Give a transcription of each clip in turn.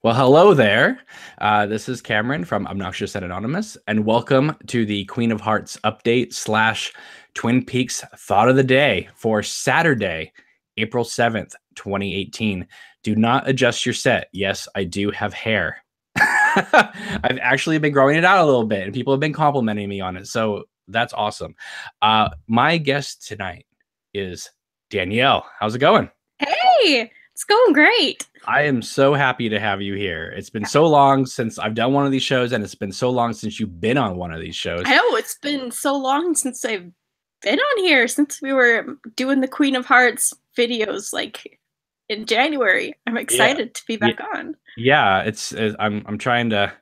Well, hello there. This is Cameron from Obnoxious and Anonymous, and welcome to the Queen of Hearts update slash Twin Peaks thought of the day for Saturday, April 7th, 2018. Do not adjust your set. Yes, I do have hair. I've actually been growing it out a little bit, and people have been complimenting me on it. So that's awesome. My guest tonight is Danielle. How's it going? Hey, it's going great. I am so happy to have you here. It's been so long since I've done one of these shows, and it's been so long since you've been on one of these shows. I know it's been so long since I've been on here, since we were doing the Queen of Hearts videos like in January. I'm Yeah, excited to be back on. yeah. I'm trying to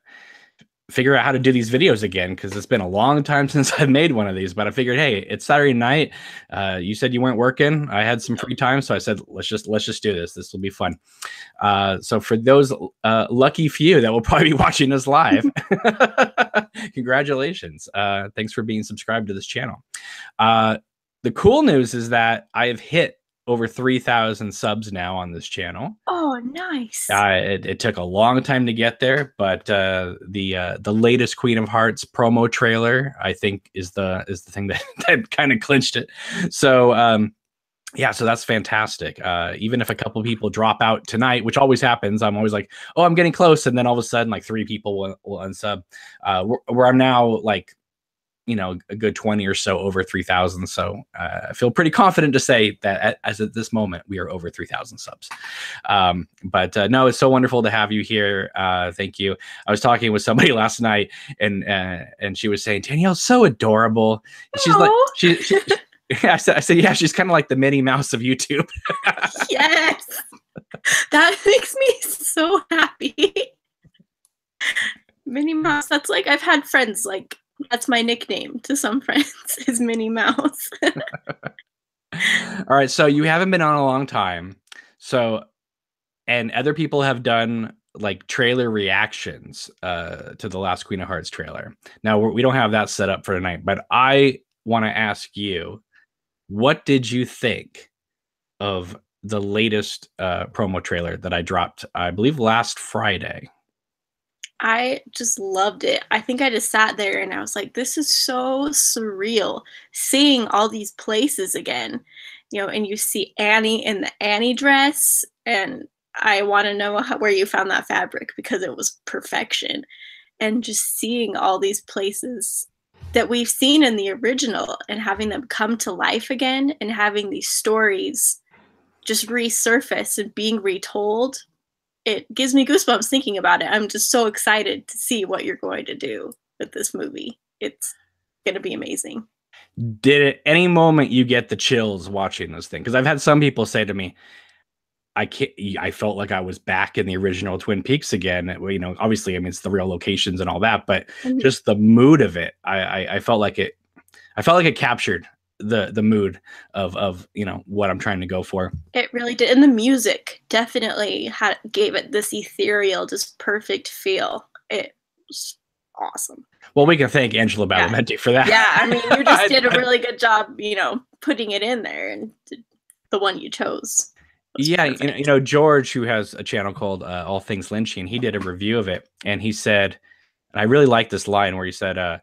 figure out how to do these videos again because it's been a long time since I've made one of these. But I figured, hey, it's Saturday night. You said you weren't working. I had some free time, so I said let's just do this. This will be fun. So for those lucky few that will probably be watching us live, congratulations. Thanks for being subscribed to this channel. The cool news is that I have hit over 3,000 subs now on this channel. Oh, nice. It took a long time to get there, but the latest Queen of Hearts promo trailer, I think, is the thing that kind of clinched it. So yeah, so that's fantastic. Even if a couple people drop out tonight, which always happens, I'm always like, oh, I'm getting close, and then all of a sudden, like 3 people will unsub. Where I'm now, like, a good 20 or so over 3,000. So I feel pretty confident to say that as at this moment, we are over 3,000 subs. But no, it's so wonderful to have you here. Thank you. I was talking with somebody last night, and she was saying, Danielle's so adorable. She's like, she I said, yeah, she's kind of like the Minnie Mouse of YouTube. Yes. That makes me so happy. Minnie Mouse. That's like, I've had friends like, that's my nickname to some friends is Minnie Mouse. All right, so you haven't been on a long time. So, and other people have done like trailer reactions to the last Queen of Hearts trailer. Now, we don't have that set up for tonight, but I want to ask you, what did you think of the latest promo trailer that I dropped, I believe, last Friday? I just loved it. I think I just sat there and I was like, this is so surreal seeing all these places again, and you see Annie in the Annie dress. And I want to know where you found that fabric because it was perfection. And just seeing all these places that we've seen in the original and having them come to life again and having these stories just resurface and being retold. It gives me goosebumps thinking about it. I'm just so excited to see what you're going to do with this movie. It's going to be amazing. Did at any moment you get the chills watching this thing? Because I've had some people say to me, I felt like I was back in the original Twin Peaks again. Obviously, I mean, it's the real locations and all that, but just the mood of it, I felt like it captured the mood of what I'm trying to go for. It really did. And the music definitely gave it this ethereal, just perfect feel. It was awesome. Well, we can thank Angela Badalamenti for that. Yeah, I mean, you just did a really good job, putting it in there, and the one you chose. Yeah, George, who has a channel called All Things Lynch, and he did a review of it, and he said, and I really like this line where he said,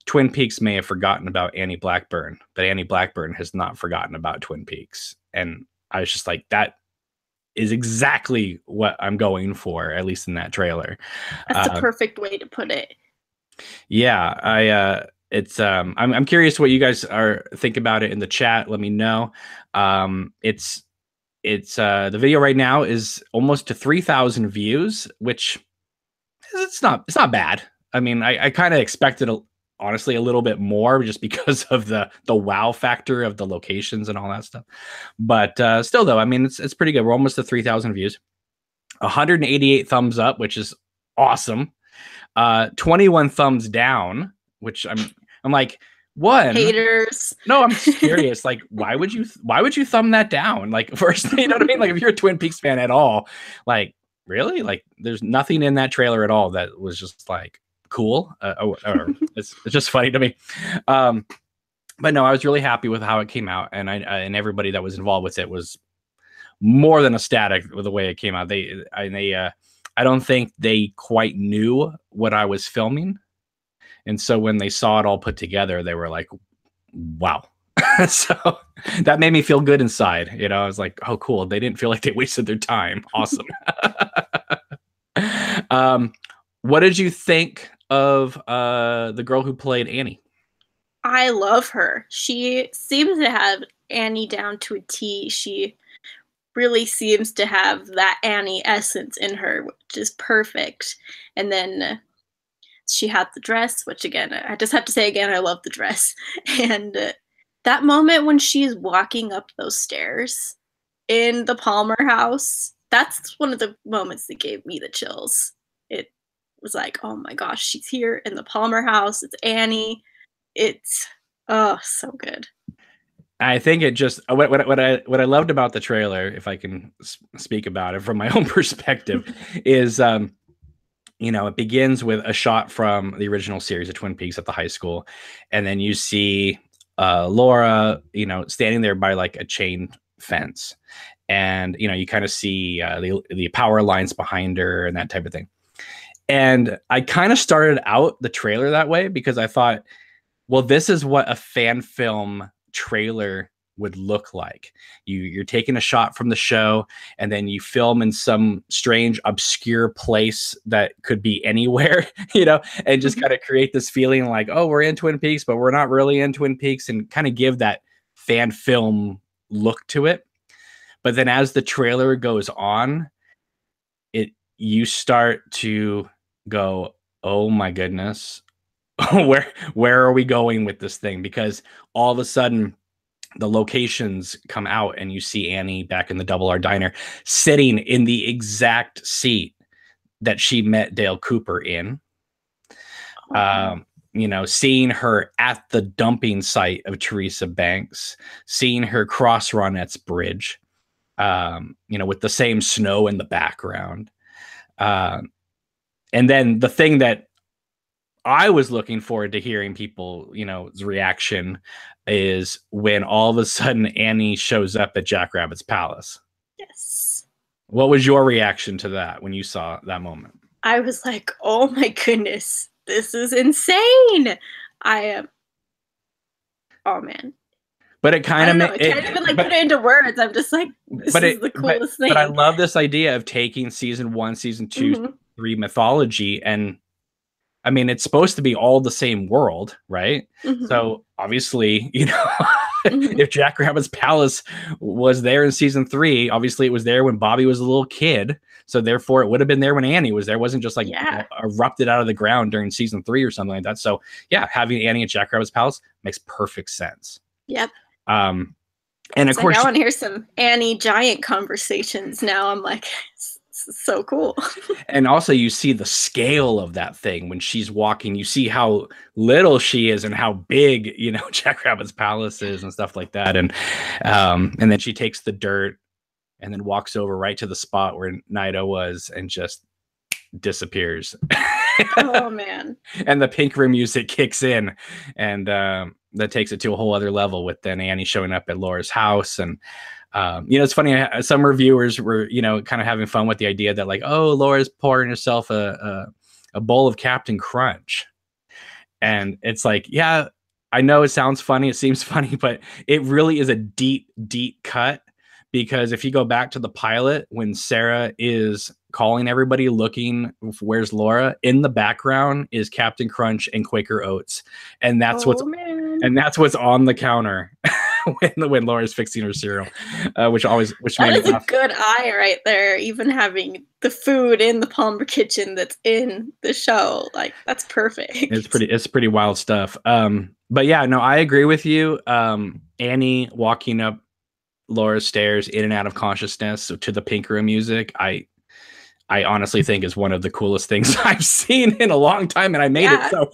Twin Peaks may have forgotten about Annie Blackburn, but Annie Blackburn has not forgotten about Twin Peaks. And I was just like, that is exactly what I'm going for, at least in that trailer. That's the perfect way to put it. Yeah, I'm curious what you guys think about it in the chat. Let me know. It's the video right now is almost to 3,000 views, which it's not bad. I mean, I kind of expected honestly a little bit more just because of the wow factor of the locations and all that stuff. But still, though, I mean, it's pretty good. We're almost to 3,000 views, 188 thumbs up, which is awesome. 21 thumbs down, which I'm like, what? Haters. No, I'm serious. Like, why would you thumb that down? Like, first, you know what I mean? Like, if you're a Twin Peaks fan at all, like, really? Like, there's nothing in that trailer at all that was just like cool. It's just funny to me. But no, I was really happy with how it came out, and and everybody that was involved with it was more than ecstatic with the way it came out. They I don't think they quite knew what I was filming. And so when they saw it all put together, they were like, wow. So that made me feel good inside. You know, I was like, oh, cool. They didn't feel like they wasted their time. Awesome. What did you think of the girl who played Annie? I love her. She seems to have Annie down to a T. She really seems to have that Annie essence in her, which is perfect. And then she had the dress, which again, I just have to say again, I love the dress. And that moment when she's walking up those stairs in the Palmer house, that's one of the moments that gave me the chills. It was like, oh my gosh, she's here in the Palmer house. It's Annie. It's oh so good. I think it just what I loved about the trailer, if I can speak about it from my own perspective, is you know, it begins with a shot from the original series of Twin Peaks at the high school, and then you see Laura, you know, standing there by like a chain fence, and you know, you kind of see the power lines behind her and that type of thing. And I kind of started out the trailer that way because I thought, well, this is what a fan film trailer would look like. You're taking a shot from the show, and then you film in some strange, obscure place that could be anywhere, you know, and just kind of create this feeling like, oh, we're in Twin Peaks, but we're not really in Twin Peaks, and kind of give that fan film look to it. But then as the trailer goes on, you start to go, oh my goodness, where are we going with this thing? Because all of a sudden the locations come out and you see Annie back in the Double R Diner sitting in the exact seat that she met Dale Cooper in. You know, seeing her at the dumping site of Teresa Banks, seeing her cross Ronette's Bridge, you know, with the same snow in the background. And then the thing that I was looking forward to hearing people, you know, reaction is when all of a sudden Annie shows up at Jackrabbit's palace. Yes. What was your reaction to that when you saw that moment? I was like, oh my goodness, this is insane. I am. Oh man. But it kind of I can't even like put it into words. I'm just like, this is the coolest thing. But I love this idea of taking season 1, season 2, season 3 mythology, and I mean, it's supposed to be all the same world, right? So obviously, you know, if Jackrabbit's Palace was there in season 3, obviously it was there when Bobby was a little kid. So therefore, it would have been there when Annie was there. It wasn't just like you know, erupted out of the ground during season 3 or something like that. So yeah, having Annie at Jackrabbit's Palace makes perfect sense. Yep. And of course, I want to hear some Annie Giant conversations now. I'm like, so cool. And also you see the scale of that thing when she's walking. You see how little she is and how big, you know, Jackrabbit's Palace is and stuff like that. And then she takes the dirt and then walks over right to the spot where Nida was and just disappears. Oh man. And the pink room music kicks in, and that takes it to a whole other level with then Annie showing up at Laura's house. And you know, it's funny, some reviewers were, you know, kind of having fun with the idea that like, oh, Laura's pouring herself a bowl of Captain Crunch. And it's like, yeah, I know it sounds funny, it seems funny, but it really is a deep, deep cut. Because if you go back to the pilot, when Sarah is calling everybody looking, where's Laura? In the background is Captain Crunch and Quaker Oats. And that's that's what's on the counter when Laura's fixing her cereal, which that is a good eye right there. Even having the food in the Palmer kitchen that's in the show, like that's perfect. It's pretty wild stuff. But yeah, no, I agree with you. Annie walking up Laura's stairs in and out of consciousness to the pink room music, I honestly think is one of the coolest things I've seen in a long time, and I made it. So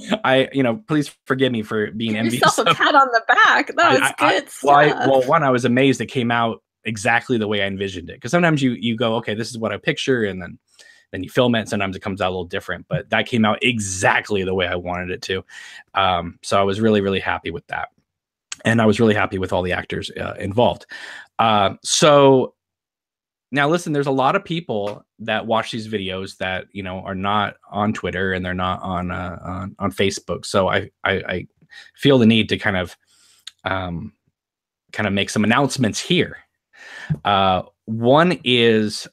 you know, please forgive me for being envious. Give yourself a pat on the back. That was good stuff. One, I was amazed it came out exactly the way I envisioned it. Because sometimes you go, okay, this is what I picture, and then you film it. Sometimes it comes out a little different, but that came out exactly the way I wanted it to. So I was really, really happy with that. And I was really happy with all the actors involved. So Now, listen, there's a lot of people that watch these videos that, you know, are not on Twitter and they're not on Facebook. So I feel the need to kind of make some announcements here. One is,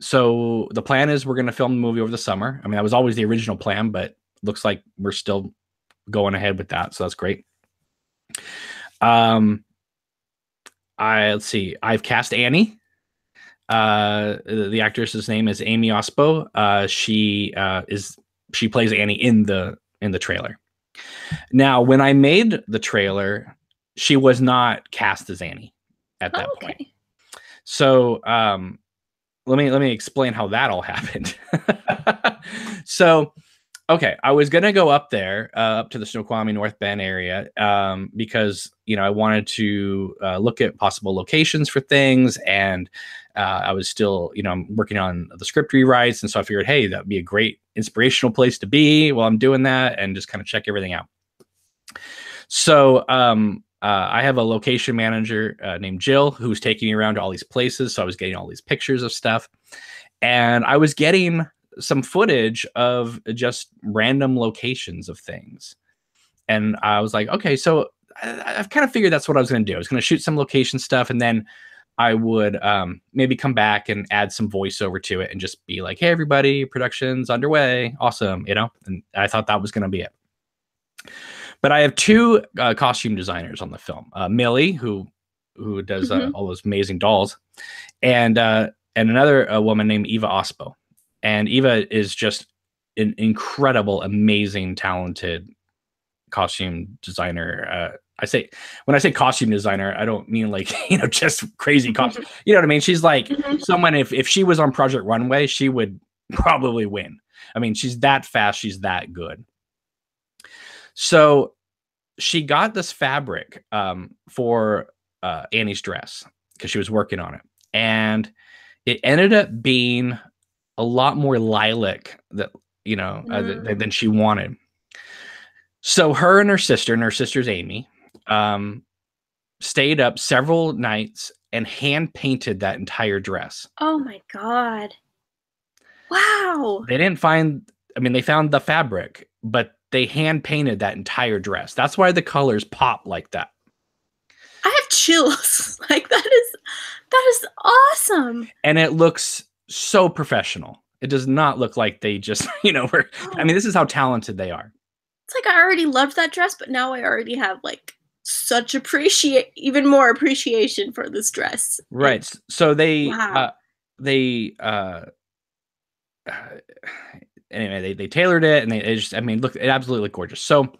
so the plan is we're going to film the movie over the summer. I mean, that was always the original plan, but looks like we're still going ahead with that. So that's great. Let's see. I've cast Annie. The actress's name is Amy Ospo. She plays Annie in the trailer. Now, when I made the trailer, she was not cast as Annie at that point. So let me explain how that all happened. So, okay, I was gonna go up there, up to the Snoqualmie North Bend area, because, you know, I wanted to look at possible locations for things, and I was still, you know, I'm working on the script rewrites, and so I figured, hey, that'd be a great inspirational place to be while I'm doing that, and just kind of check everything out. So I have a location manager named Jill who's taking me around to all these places. So I was getting all these pictures of stuff, and I was getting some footage of just random locations of things. And I was like, okay, so I've kind of figured that's what I was going to do. I was going to shoot some location stuff, and then I would maybe come back and add some voiceover to it and just be like, hey, everybody, production's underway. Awesome. You know, and I thought that was going to be it. But I have two costume designers on the film, Millie, who does all those amazing dolls, and another woman named Eva Ospo. And Eva is just an incredible, amazing, talented costume designer. When I say costume designer, I don't mean like, you know, just crazy costume. You know what I mean? She's like someone, if she was on Project Runway, she would probably win. I mean, she's that fast. She's that good. So she got this fabric for Annie's dress because she was working on it. And it ended up being a lot more lilac that, you know, than she wanted. So her and her sister's Amy, stayed up several nights and hand painted that entire dress. Oh my God. Wow. They didn't find, I mean, they found the fabric, but they hand painted that entire dress. That's why the colors pop like that. I have chills. Like that is awesome. And it looks so professional. It does not look like they just, you know, I mean, this is how talented they are. It's like I already loved that dress, but now I already have like such even more appreciation for this dress. Right. So they anyway, they tailored it, and they just, I mean, look, it absolutely looked gorgeous. So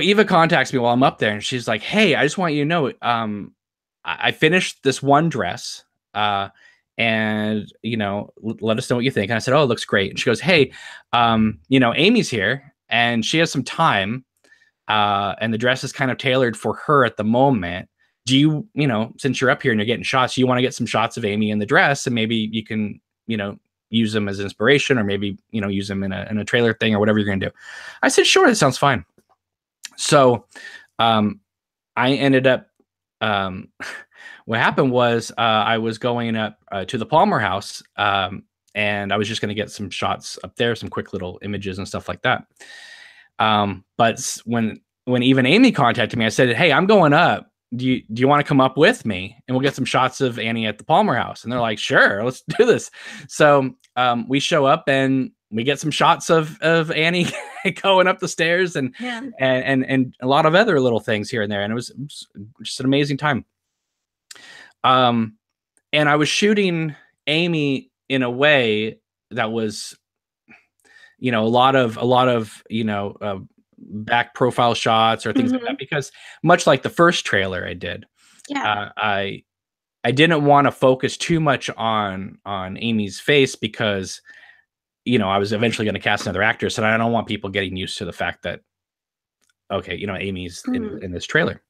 Eva contacts me while I'm up there, and she's like, hey, I just want you to know, I finished this one dress, and, you know, let us know what you think. And I said, oh, it looks great. And she goes, hey, you know, Amy's here and she has some time, and the dress is kind of tailored for her at the moment. Do you, you know, since you're up here and you're getting shots, you want to get some shots of Amy in the dress, and maybe you can, you know, use them as inspiration, or maybe, you know, use them in a trailer thing or whatever you're going to do. I said, sure, that sounds fine. So I ended up, what happened was I was going up to the Palmer house, and I was just going to get some shots up there, some quick little images and stuff like that. But when even Amy contacted me, I said, hey, I'm going up. Do you want to come up with me, and we'll get some shots of Annie at the Palmer house? And they're like, sure, let's do this. So we show up and we get some shots of Annie going up the stairs, and a lot of other little things here and there. And it was just an amazing time. And I was shooting Amy in a way that was, you know, a lot of, you know, back profile shots or things like that, because much like the first trailer I did, I didn't want to focus too much on Amy's face, because, you know, I was eventually going to cast another actress, and I don't want people getting used to the fact that, okay, you know, Amy's in this trailer.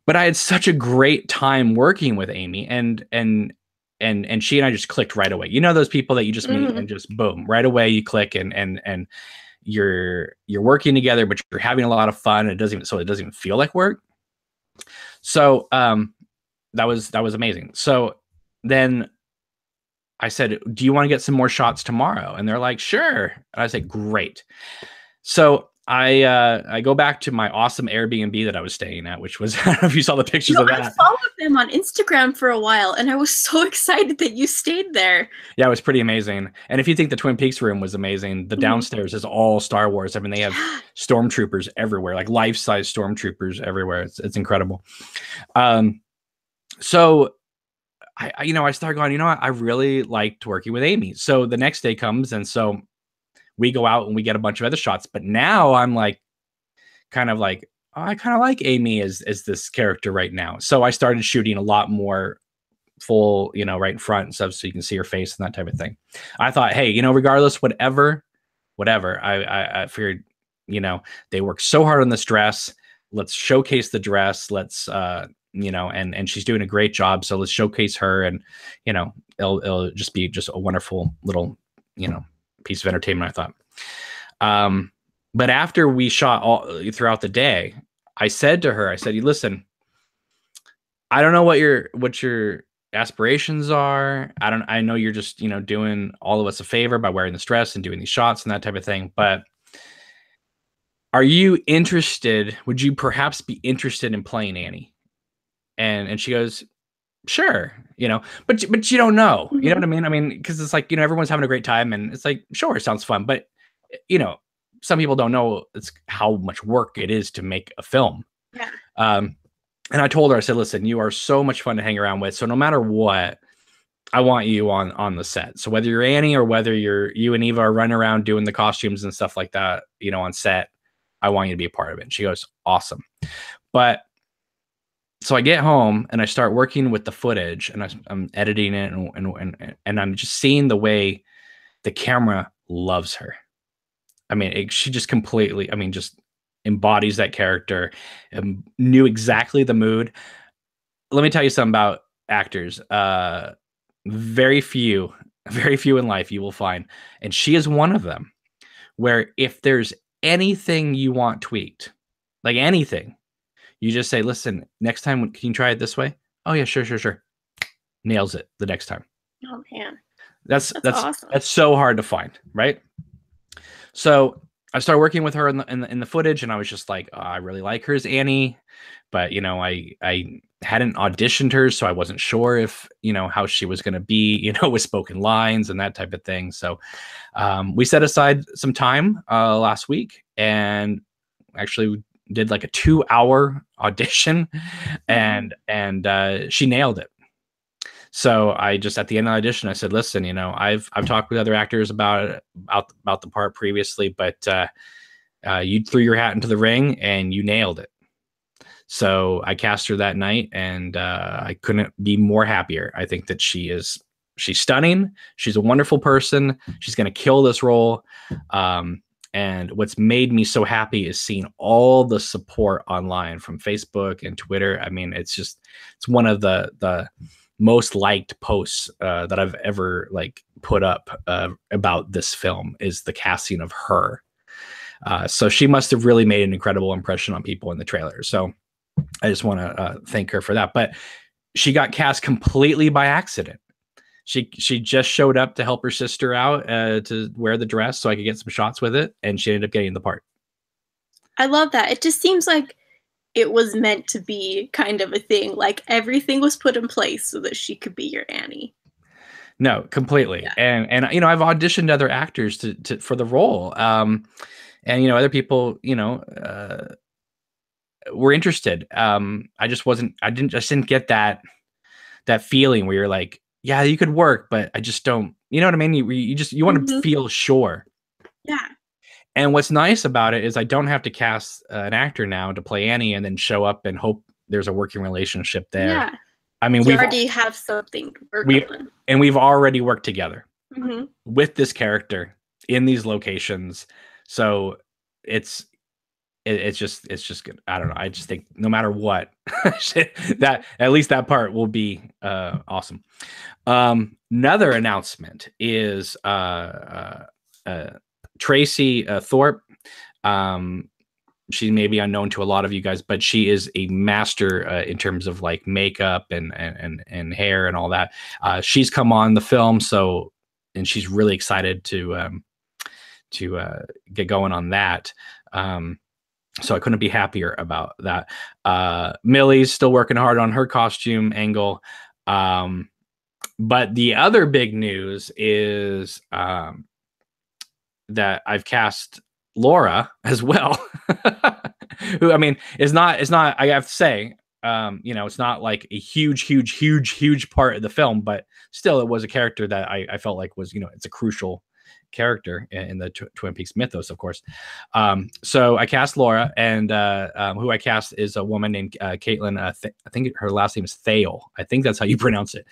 But I had such a great time working with Amy, and she and I just clicked right away. You know, those people that you just meet and just boom, right away you click, and you're working together, but you're having a lot of fun. It doesn't even feel like work. So that was amazing. So then I said, "Do you want to get some more shots tomorrow?" And they're like, "Sure." And I said, "Great." So I go back to my awesome Airbnb that I was staying at, which was I don't know if you saw the pictures of I that. followed them on Instagram for a while, and I was so excited that you stayed there. Yeah, it was pretty amazing. And if you think the Twin Peaks room was amazing, the downstairs is all Star Wars. I mean, they have Yeah. stormtroopers everywhere, like life-size stormtroopers everywhere. It's incredible. So I started going, what? I really liked working with Amy. So the next day comes, and so we go out and we get a bunch of other shots. But now I'm like, kind of like, oh, I kind of like Amy as this character right now. So I started shooting a lot more full, right in front and stuff, so you can see her face and that type of thing. I thought, hey, regardless, whatever, I figured, they worked so hard on this dress. Let's showcase the dress. Let's, and she's doing a great job. So let's showcase her, and it'll just be just a wonderful little, piece of entertainment, I thought. But after we shot all throughout the day, I said to her, listen, I don't know what your aspirations are. I know you're just, doing all of us a favor by wearing this dress and doing these shots and that type of thing. But are you interested? Would you perhaps be interested in playing Annie? And she goes, sure, but you don't know, you know what I mean? I mean, because it's like, everyone's having a great time, and it's like, sure, it sounds fun, but some people don't know it's how much work it is to make a film. Yeah. And I told her, I said, listen, you are so much fun to hang around with. So no matter what, I want you on the set. So whether you're Annie or whether you and Eva are running around doing the costumes and stuff like that, on set, I want you to be a part of it. And she goes, awesome. But so I get home and I start working with the footage, and I'm editing it, and I'm just seeing the way the camera loves her. I mean, she just completely, just embodies that character, and knew exactly the mood. Let me tell you something about actors. Very few in life you will find, and she is one of them, where if there's anything you want tweaked, like anything, you just say, listen, next time, can you try it this way? Oh yeah, sure. Nails it the next time. Oh man. That's awesome. That's so hard to find, right? So I started working with her in the footage, and I was just like, oh, I really like her as Annie, but I hadn't auditioned her, so I wasn't sure if how she was going to be, with spoken lines and that type of thing. So we set aside some time last week, and actually did like a 2-hour audition, and she nailed it. So I just, at the end of the audition, I said, listen, I've talked with other actors about the part previously, but you threw your hat into the ring and you nailed it. So I cast her that night, and I couldn't be more happier. I think that she's stunning. She's a wonderful person. She's going to kill this role. And what's made me so happy is seeing all the support online from Facebook and Twitter. I mean, it's one of the most liked posts that I've ever put up about this film, is the casting of her. So she must have really made an incredible impression on people in the trailer. So I just want to thank her for that. But she got cast completely by accident. She just showed up to help her sister out to wear the dress so I could get some shots with it, and she ended up getting the part. I love that. It just seems like it was meant to be kind of a thing. Like everything was put in place so that she could be your Annie. No, completely. Yeah. And I've auditioned other actors to for the role. And other people, were interested. I just didn't get that feeling where you're like, yeah, you could work, but I just don't, you know what I mean? You want to feel sure. Yeah. And what's nice about it is I don't have to cast an actor now to play Annie and then show up and hope there's a working relationship there. Yeah. I mean, we already have something to work on. And we've already worked together with this character in these locations. So it's just good. I don't know. I just think no matter what, that at least that part will be awesome. Another announcement is Tracy Thorpe. she may be unknown to a lot of you guys, but she is a master in terms of like makeup and hair and all that. She's come on the film, and she's really excited to get going on that. So I couldn't be happier about that. Millie's still working hard on her costume angle. But the other big news is that I've cast Laura as well, who, I mean, is not, I have to say, it's not like a huge part of the film, but still it was a character that I felt like was, it's a crucial character in the Twin Peaks mythos, of course. So I cast Laura, and who I cast is a woman named Caitlin. I think her last name is Thale. I think that's how you pronounce it.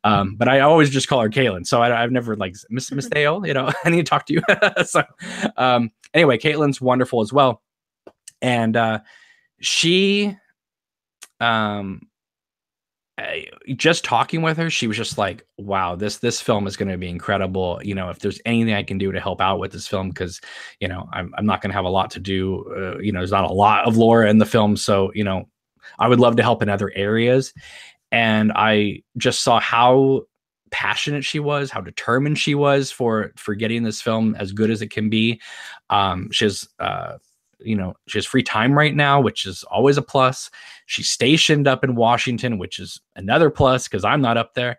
But I always just call her Caitlin. So I've never like Miss Thale, I need to talk to you. So anyway, Caitlin's wonderful as well. And she, just talking with her, she was just like, wow, this film is going to be incredible. If there's anything I can do to help out with this film, because, I'm not going to have a lot to do. There's not a lot of Laura in the film. So, I would love to help in other areas. And I just saw how passionate she was, how determined she was for getting this film as good as it can be. She has free time right now, which is always a plus. She's stationed up in Washington, which is another plus because I'm not up there.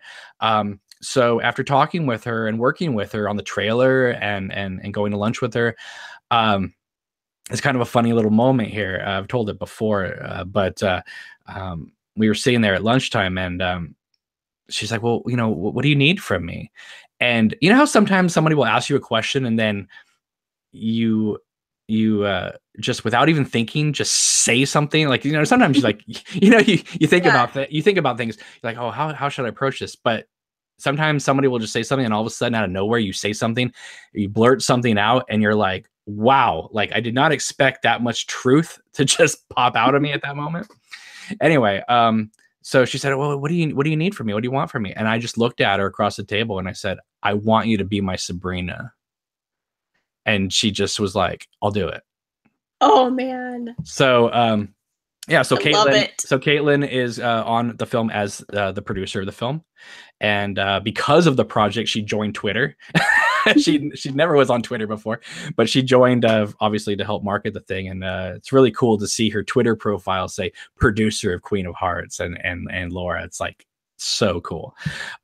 So after talking with her and working with her on the trailer and going to lunch with her, it's kind of a funny little moment here. I've told it before, but we were sitting there at lunchtime, and she's like, well, what do you need from me? And you know how sometimes somebody will ask you a question and then you just without even thinking, just say something, like, sometimes you like, you think about that, you think about things, you're like, oh, how should I approach this? But sometimes somebody will just say something, and all of a sudden out of nowhere, you say something, you blurt something out, and you're like, wow, like I did not expect that much truth to just pop out of me at that moment. Anyway, so she said, well, what do you need from me? What do you want from me? And I just looked at her across the table and I said, I want you to be my Sabrina. And she just was like, I'll do it. Oh man. So yeah, so I love it. Caitlin is on the film as the producer of the film. And because of the project, she joined Twitter. she never was on Twitter before, but she joined obviously to help market the thing. And it's really cool to see her Twitter profile say producer of Queen of Hearts and Laura. It's like so cool.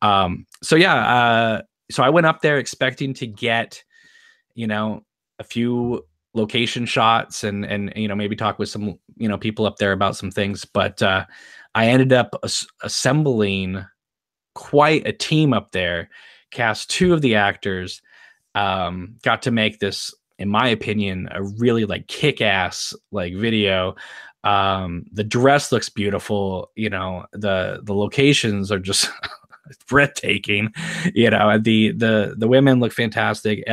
So yeah, so I went up there expecting to get, a few location shots and maybe talk with some, people up there about some things. But I ended up assembling quite a team up there, cast 2 of the actors, got to make this, in my opinion, a really like kick-ass like video. The dress looks beautiful. The locations are just breathtaking. The women look fantastic.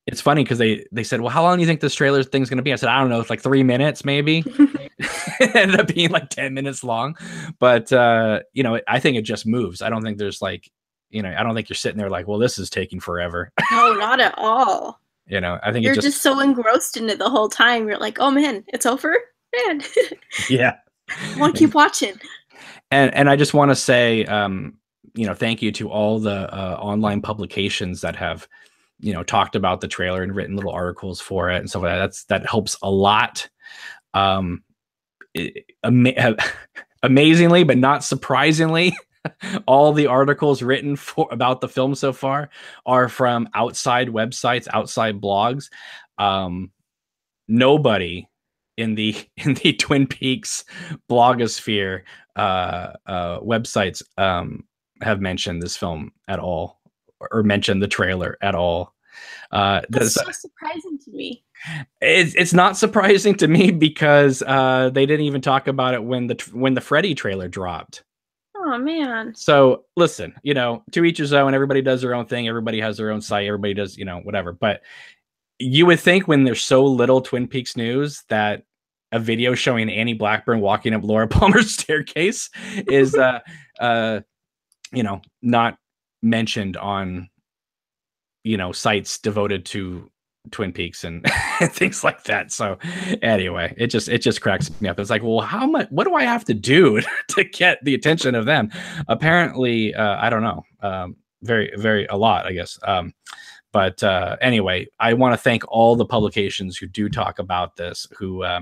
It's funny because they said, well, how long do you think this trailer thing's going to be? I said, I don't know. It's like 3 minutes, maybe. It ended up being like 10 minutes long. But, I think it just moves. I don't think there's like, I don't think you're sitting there like, well, this is taking forever. No, not at all. I think you're just so engrossed in it the whole time. You're like, oh man, it's over? Man. Yeah. I want to keep watching. And I just want to say, thank you to all the online publications that have, talked about the trailer and written little articles for it and stuff like that. That helps a lot. Amazingly, but not surprisingly, all the articles written about the film so far are from outside websites, outside blogs. Nobody in the Twin Peaks blogosphere websites have mentioned this film at all, or mentioned the trailer at all. That's so surprising to me. It's not surprising to me because they didn't even talk about it when the Freddy trailer dropped. Oh man. So listen, to each his own. Everybody does their own thing. Everybody has their own site. Everybody does, whatever. But you would think when there's so little Twin Peaks news that a video showing Annie Blackburn walking up Laura Palmer's staircase is, not mentioned on, sites devoted to Twin Peaks and things like that. So anyway, it just cracks me up. It's like, well, how much? What do I have to do to get the attention of them? Apparently, I don't know. Very a lot, I guess. But anyway, I want to thank all the publications who do talk about this. Who, I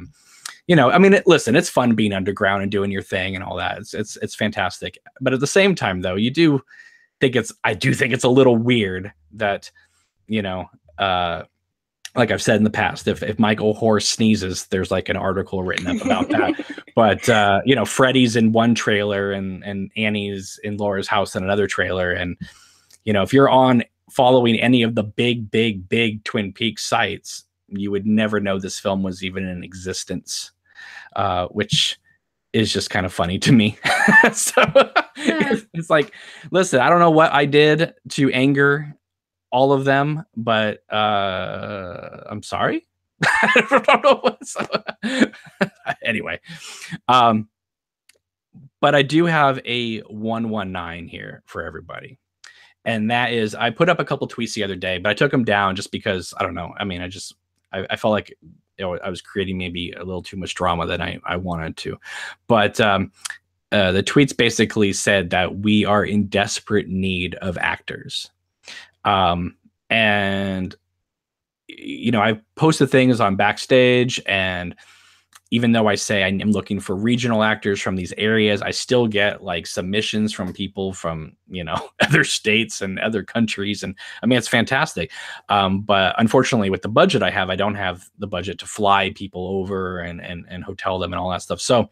mean, listen, it's fun being underground and doing your thing and all that. It's fantastic. But at the same time, though, I do think it's a little weird that, like I've said in the past, if Michael Horse sneezes, there's like an article written up about that. But Freddy's in one trailer and Annie's in Laura's house in another trailer. And if you're on following any of the big Twin Peaks sites, you would never know this film was even in existence, which is just kind of funny to me. So it's like, listen, I don't know what I did to anger all of them, but I'm sorry. I don't know what's anyway. But I do have a 119 here for everybody. And that is, I put up a couple tweets the other day, but I took them down just because, I don't know. I mean, I felt like I was creating maybe a little too much drama than I wanted to. But the tweets basically said that we are in desperate need of actors. And I posted things on Backstage, and even though I say I'm looking for regional actors from these areas, I still get like submissions from people from, other states and other countries. And I mean, it's fantastic. But unfortunately with the budget I have, I don't have the budget to fly people over and hotel them and all that stuff. So,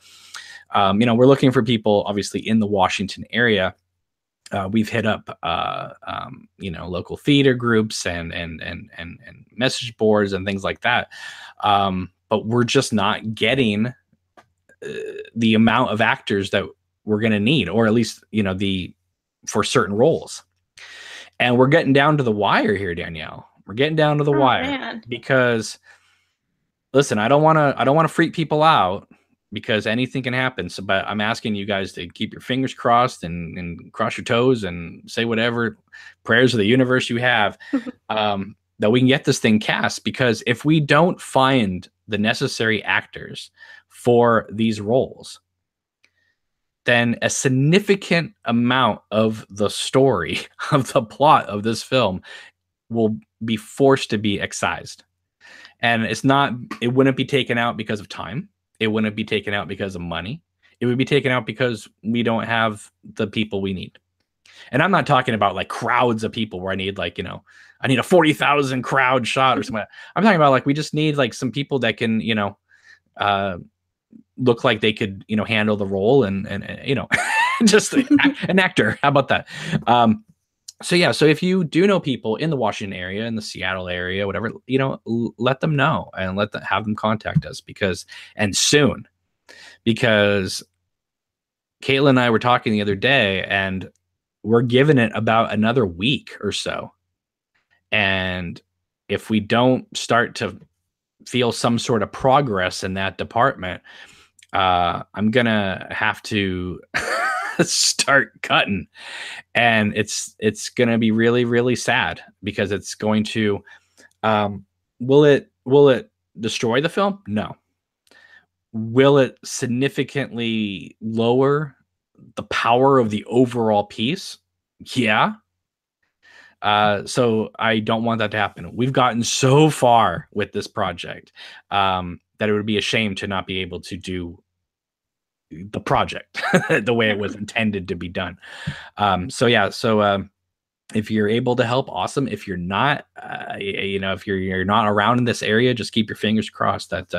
we're looking for people obviously in the Washington area. We've hit up, local theater groups and message boards and things like that. But we're just not getting the amount of actors that we're going to need, or at least, for certain roles. And we're getting down to the wire here, Danielle. We're getting down to the wire, man. Because listen, I don't want to freak people out, because anything can happen. So, but I'm asking you guys to keep your fingers crossed and cross your toes and say whatever prayers of the universe you have, that we can get this thing cast. Because if we don't find the necessary actors for these roles, then a significant amount of the story of the plot of this film will be forced to be excised. And it wouldn't be taken out because of time. It wouldn't be taken out because of money. It would be taken out because we don't have the people we need. And I'm not talking about like crowds of people where I need like, I need a 40,000 crowd shot or something. I'm talking about like, we just need like some people that can, look like they could, handle the role and just an actor. How about that? So if you do know people in the Washington area, in the Seattle area, whatever, let them know and have them contact us soon, because Caitlin and I were talking the other day, and we're giving it about another week or so. And if we don't start to feel some sort of progress in that department, I'm going to have to start cutting. And it's going to be really, really sad, because it's going to, will it destroy the film? No. Will it significantly lower the power of the overall piece? Yeah. So I don't want that to happen. We've gotten so far with this project, that it would be a shame to not be able to do the project the way it was intended to be done. So if you're able to help, awesome. If you're not, if you're not around in this area, just keep your fingers crossed that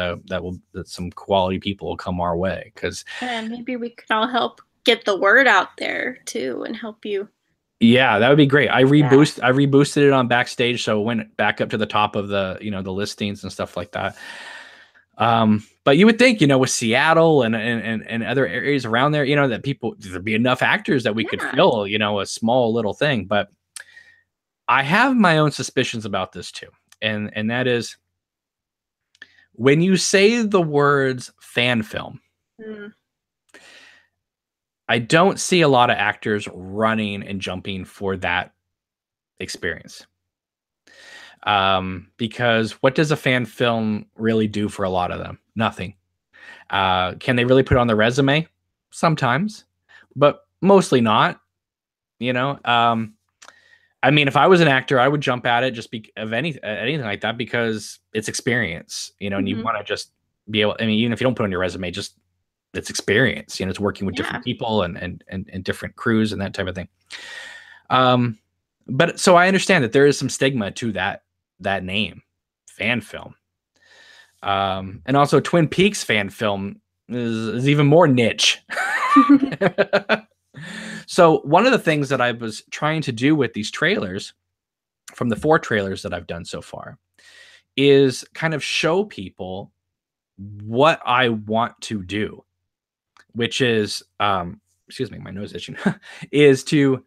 some quality people will come our way. And maybe we could all help get the word out there too, and help you. Yeah, that would be great. I reboosted it on Backstage, so it went back up to the top of the the listings and stuff like that. But you would think, with Seattle and other areas around there, that there'd be enough actors that we could fill, a small little thing. But I have my own suspicions about this too. And that is, when you say the words fan film, I don't see a lot of actors running and jumping for that experience. Because what does a fan film really do for a lot of them? Nothing. Can they really put it on their resume? Sometimes, but mostly not. You know, I mean, if I was an actor, I would jump at it just of anything like that because it's experience. You know, and you Hmm. want to just be able. I mean, even if you don't put it on your resume, just it's experience. You know, it's working with Yeah. different people and different crews and that type of thing. Um, but so I understand that there is some stigma to that name, fan film. And also Twin Peaks fan film is even more niche. So one of the things that I was trying to do with these trailers, from the 4 trailers that I've done so far, is kind of show people what I want to do, which is, excuse me, my nose itching, is to,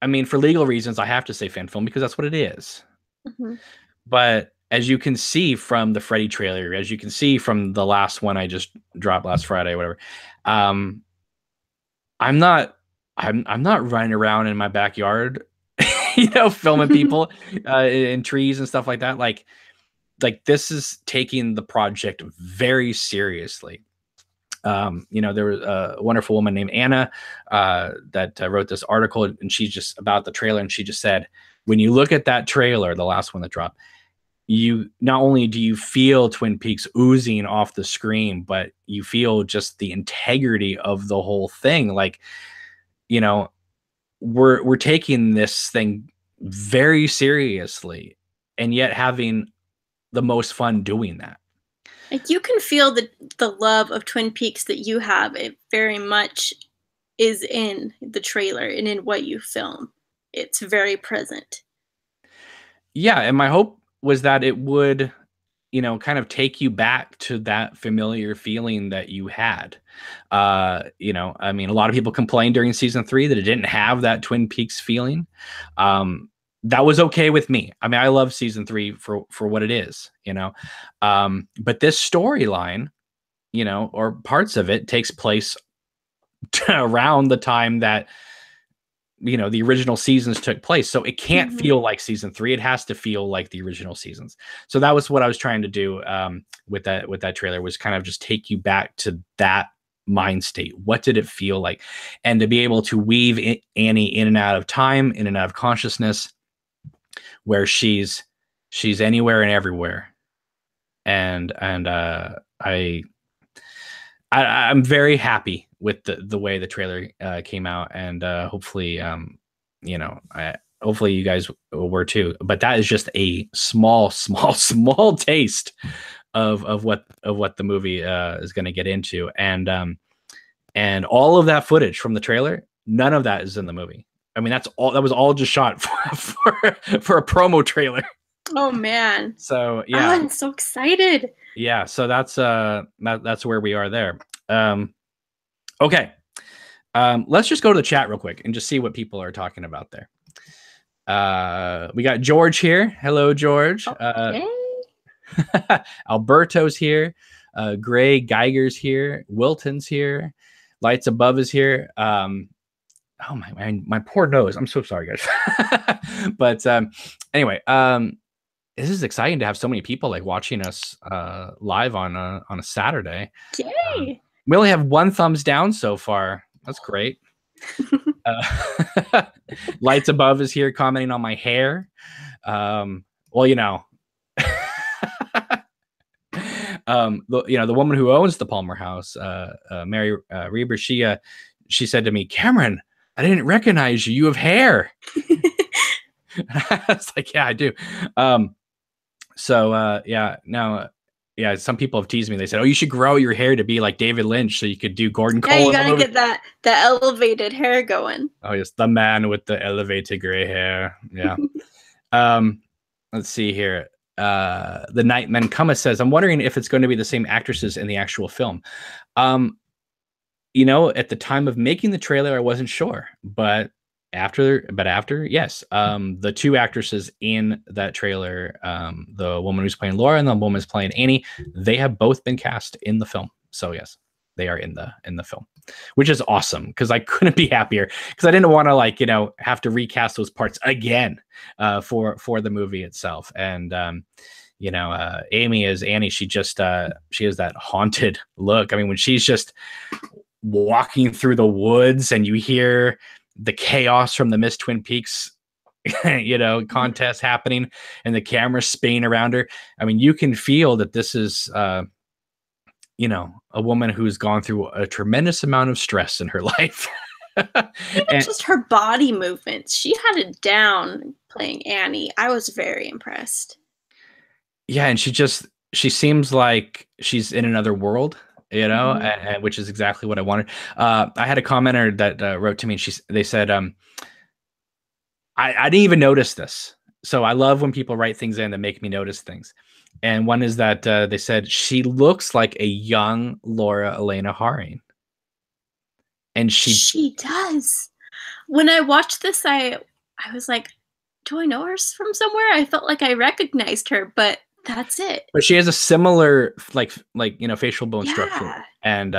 I mean, for legal reasons, I have to say fan film because that's what it is. Hmm. But as you can see from the Freddy trailer, as you can see from the last one I just dropped last Friday, whatever, um, I'm not, I'm not running around in my backyard, filming people in trees and stuff like that. Like this is taking the project very seriously. There was a wonderful woman named Anna that wrote this article, and she's just about the trailer, and she just said, when you look at that trailer, the last one that dropped, you not only do you feel Twin Peaks oozing off the screen, but you feel just the integrity of the whole thing. Like, you know, we're taking this thing very seriously and yet having the most fun doing that. Like you can feel the love of Twin Peaks that you have. It very much is in the trailer and in what you film. It's very present. Yeah, and my hope was that it would, kind of take you back to that familiar feeling that you had. I mean, a lot of people complained during season 3 that it didn't have that Twin Peaks feeling. That was okay with me. I mean, I love season 3 for what it is. But this storyline, or parts of it takes place around the time that the original seasons took place, so it can't Hmm. feel like season 3. It has to feel like the original seasons. So that was what I was trying to do with that trailer, was kind of just take you back to that mind state. What did it feel like? And to be able to weave Annie in and out of time, in and out of consciousness, where she's anywhere and everywhere. And I'm very happy with the way the trailer came out, and hopefully, hopefully you guys were too. But that is just a small taste of what the movie is going to get into, and all of that footage from the trailer, none of that is in the movie. I mean, that was all just shot for a promo trailer. Oh man. So Oh, yeah. I'm so excited. Yeah, so that's where we are there. Okay. Let's just go to the chat real quick and just see what people are talking about there. We got George here. Hello, George. Okay. Alberto's here. Gray Geiger's here. Wilton's here. Lights Above is here. Oh my poor nose. I'm so sorry, guys. But anyway, this is exciting to have so many people like watching us live on a Saturday. Yay. We only have 1 thumbs down so far. That's great. Lights Above is here commenting on my hair. Well, the woman who owns the Palmer House, Mary Reber, she said to me, "Cameron, I didn't recognize you. You have hair." I was like, "Yeah, I do." Yeah, some people have teased me. They said, "Oh, you should grow your hair to be like David Lynch, so you could do Gordon Cole." Yeah, you gotta get that elevated hair going. Oh yes, the man with the elevated gray hair. Yeah. Let's see here. The Nightman Kuma says, "I'm wondering if it's going to be the same actresses in the actual film." At the time of making the trailer, I wasn't sure, but after, yes. The 2 actresses in that trailer, the woman who's playing Laura and the woman who's playing Annie, they have both been cast in the film. So yes, they are in the film. which is awesome because I couldn't be happier because I didn't want to like, have to recast those parts again for the movie itself. And Amy as Annie, she has that haunted look. I mean, when she's just walking through the woods and you hear the chaos from the Miss Twin Peaks contest happening and the camera spinning around her. I mean, you can feel that this is a woman who's gone through a tremendous amount of stress in her life. Even just her body movements, she had it down playing Annie. I was very impressed. Yeah, and she seems like she's in another world, and which is exactly what I wanted. I had a commenter that wrote to me, and they said, I didn't even notice this. So I love when people write things in that make me notice things. And one is that they said she looks like a young Laura Elena Haring. And she does. When I watched this, I was like, do I know her from somewhere? I felt like I recognized her, but that's it. But she has a similar facial bone structure. And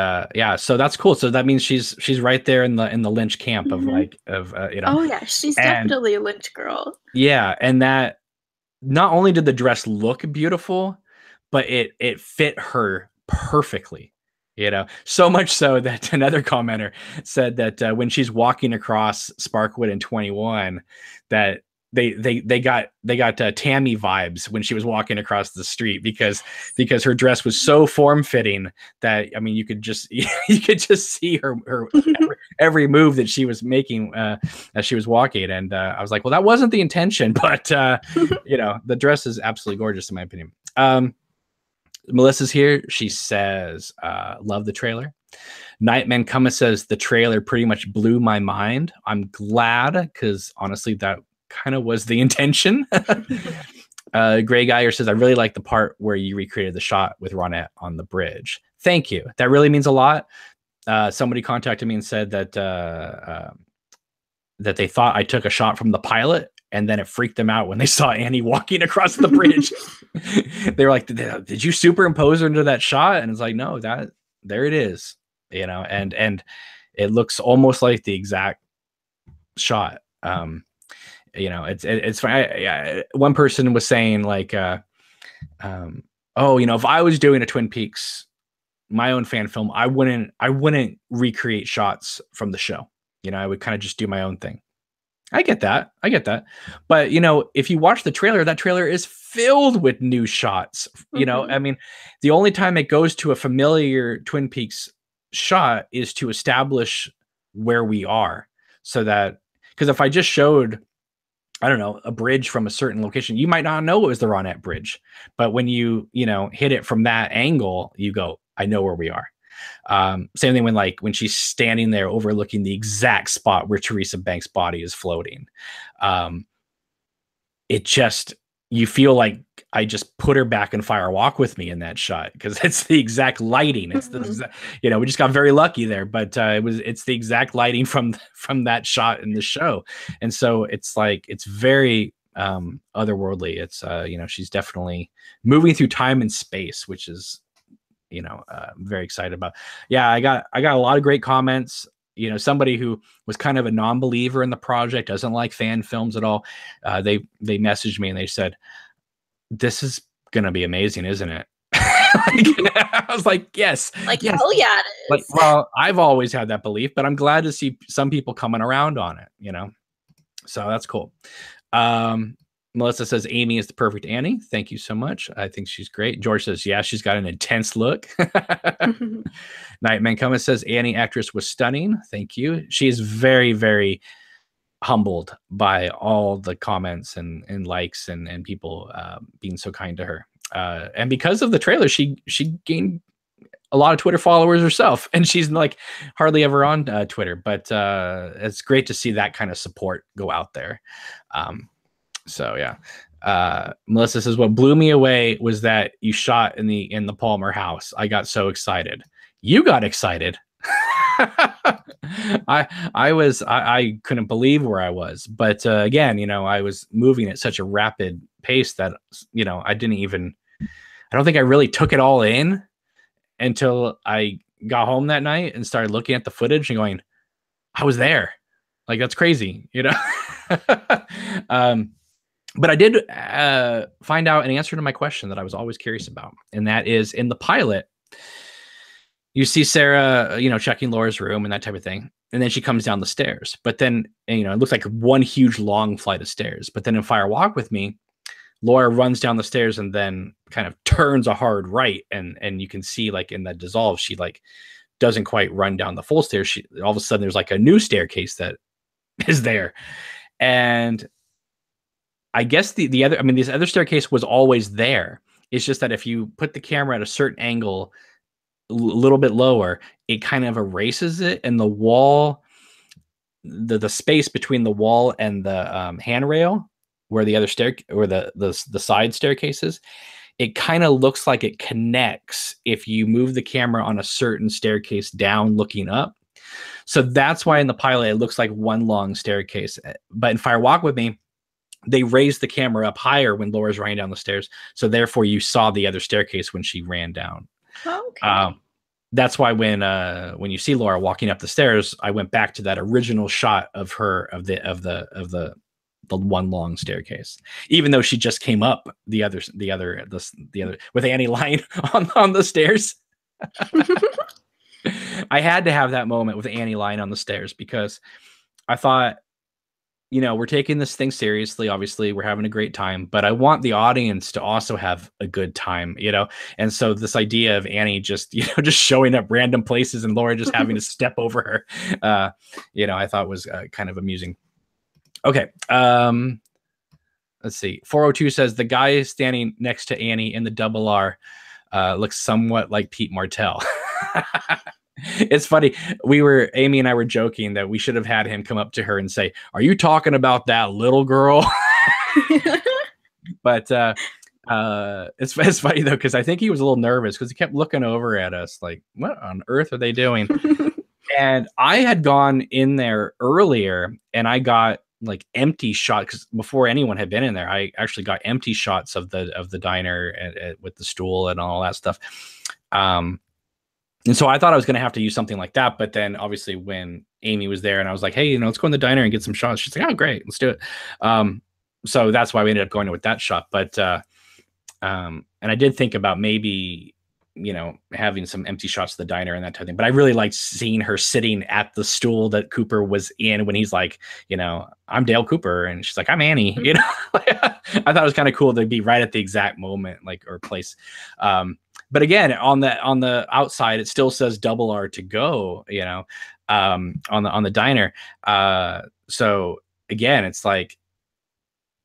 so that's cool. So that means she's right there in the Lynch camp of Oh yeah, she's definitely a Lynch girl. Yeah, and that not only did the dress look beautiful, but it fit her perfectly. So much so that another commenter said that when she's walking across Sparkwood in 21, that they got Tammy vibes when she was walking across the street because her dress was so form fitting that, I mean, you could just see her every move that she was making as she was walking. And I was like, well, that wasn't the intention, but the dress is absolutely gorgeous in my opinion. Melissa's here. She says, love the trailer. Nightman Kuma says the trailer pretty much blew my mind. I'm glad because honestly, that kind of was the intention. Gray Geyer says, I really like the part where you recreated the shot with Ronette on the bridge. Thank you. That really means a lot. Somebody contacted me and said that that they thought I took a shot from the pilot, and then it freaked them out when they saw Annie walking across the bridge. They were like, did you superimpose her into that shot? And it's like, no, there it is, and it looks almost like the exact shot. It's fine. One person was saying like, if I was doing a Twin Peaks, my own fan film, I wouldn't recreate shots from the show. I would kind of just do my own thing. I get that. But, if you watch the trailer, that trailer is filled with new shots. I mean, the only time it goes to a familiar Twin Peaks shot is to establish where we are. So that, because if I just showed, I don't know, a bridge from a certain location, you might not know it was the Ronette Bridge. But when you hit it from that angle, you go, I know where we are. Same thing when she's standing there overlooking the exact spot where Teresa Banks' body is floating. You feel like I just put her back in Fire Walk with Me in that shot because it's the exact lighting. It's the exact, we just got very lucky there, but it's the exact lighting from that shot in the show. And so it's like, it's very otherworldly. It's she's definitely moving through time and space, which is I'm very excited about. Yeah, I got a lot of great comments. Somebody who was kind of a non-believer in the project, doesn't like fan films at all. They messaged me and they said, this is going to be amazing, isn't it? I was like, yes. Yes. Hell yeah, it is. Well, I've always had that belief, but I'm glad to see some people coming around on it, So that's cool. Melissa says Amy is the perfect Annie. Thank you so much. I think she's great. George says, yeah, she's got an intense look. Nightman Kuma says Annie actress was stunning. Thank you. She is very, very humbled by all the comments and likes and people being so kind to her. And because of the trailer, she gained a lot of Twitter followers herself, and she's like hardly ever on Twitter, but it's great to see that kind of support go out there. So yeah, Melissa says what blew me away was that you shot in the Palmer house. I got so excited. You got excited. I couldn't believe where I was, but again, I was moving at such a rapid pace that I don't think I really took it all in until I got home that night and started looking at the footage and going, I was there. Like, that's crazy, you know? But I did find out an answer to my question that I was always curious about. And that is, in the pilot, you see Sarah, you know, checking Laura's room and that type of thing. And then she comes down the stairs. But then, you know, it looks like one huge long flight of stairs. But then in Fire Walk with Me, Laura runs down the stairs and then kind of turns a hard right. And you can see, like, in that dissolve, she like doesn't quite run down the full stairs. She all of a sudden there's like a new staircase that is there. And I guess the other, I mean, this other staircase was always there. It's just that if you put the camera at a certain angle, a little bit lower, it kind of erases it, and the wall, the space between the wall and the handrail, where the other stair or the side staircases, it kind of looks like it connects if you move the camera on a certain staircase down looking up. So that's why in the pilot it looks like one long staircase. But in Fire Walk with Me, they raised the camera up higher when Laura's running down the stairs. So therefore you saw the other staircase when she ran down. Okay. That's why when you see Laura walking up the stairs, I went back to that original shot of her of the one long staircase, even though she just came up the other with Annie lying on the stairs. I had to have that moment with Annie lying on the stairs because I thought, you know, we're taking this thing seriously. Obviously, we're having a great time, but I want the audience to also have a good time, you know? And so this idea of Annie just, you know, just showing up random places and Laura just having to step over her, you know, I thought was kind of amusing. Okay. Let's see. 402 says the guy standing next to Annie in the double R looks somewhat like Pete Martell. It's funny. Amy and I were joking that we should have had him come up to her and say, "Are you talking about that little girl?" But it's funny though, because I think he was a little nervous because he kept looking over at us like, what on earth are they doing? And I had gone in there earlier and I got like empty shots, because before anyone had been in there, I actually got empty shots of the diner with the stool and all that stuff. And so I thought I was going to have to use something like that. But then obviously when Amy was there and I was like, hey, you know, let's go in the diner and get some shots. She's like, oh, great. Let's do it. So that's why we ended up going with that shot. But, and I did think about maybe, you know, having some empty shots of the diner and that type of thing. But I really liked seeing her sitting at the stool that Cooper was in when he's like, you know, I'm Dale Cooper. And she's like, I'm Annie, you know. I thought it was kind of cool to be right at the exact moment, like, or place. But again, on the outside, it still says double R to go, you know, on the diner. So again, it's like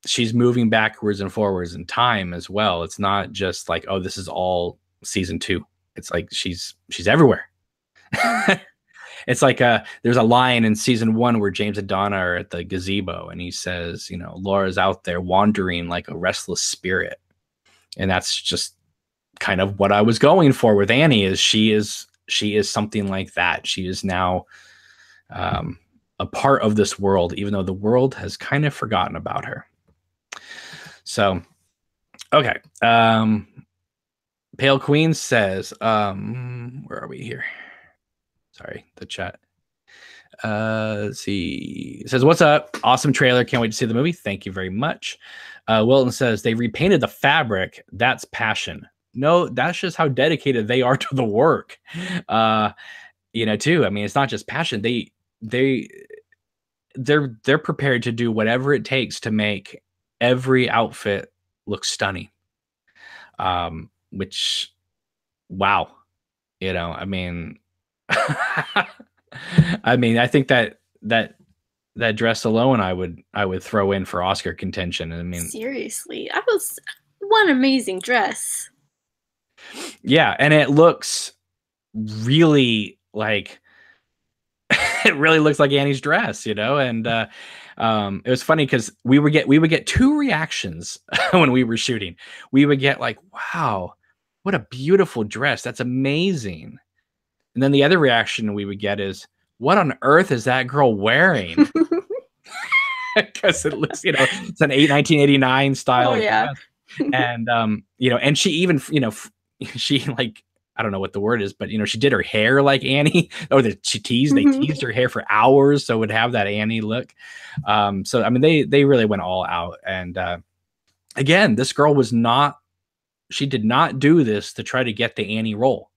she's moving backwards and forwards in time as well. It's not just like, oh, this is all season 2. It's like she's everywhere. It's like there's a line in season 1 where James and Donna are at the gazebo and he says, you know, Laura's out there wandering like a restless spirit. And that's just kind of what I was going for with Annie. Is she is something like that. She is now a part of this world, even though the world has kind of forgotten about her. So, okay. Pale Queen says, where are we here? Sorry, the chat. Let's see. It says, what's up? Awesome trailer. Can't wait to see the movie. Thank you very much. Wilton says, they repainted the fabric. That's passion. No, that's just how dedicated they are to the work. You know, too. I mean, it's not just passion. They're prepared to do whatever it takes to make every outfit look stunning. Which, wow. You know, I mean, I think that dress alone, I would throw in for Oscar contention. I mean, seriously, that was one amazing dress. Yeah, and it looks really like it really looks like Annie's dress, you know. And it was funny because we would get 2 reactions when we were shooting. We would get like, "Wow, what a beautiful dress! That's amazing." And then the other reaction we would get is, "What on earth is that girl wearing?" Because it looks, you know, it's an 1989 style. Oh, yeah. And you know, and she even, you know, she like I don't know what the word is, but she did her hair like Annie, or they Mhm. teased her hair for hours, so it would have that Annie look. So I mean, they really went all out. And again, this girl she did not do this to try to get the Annie role.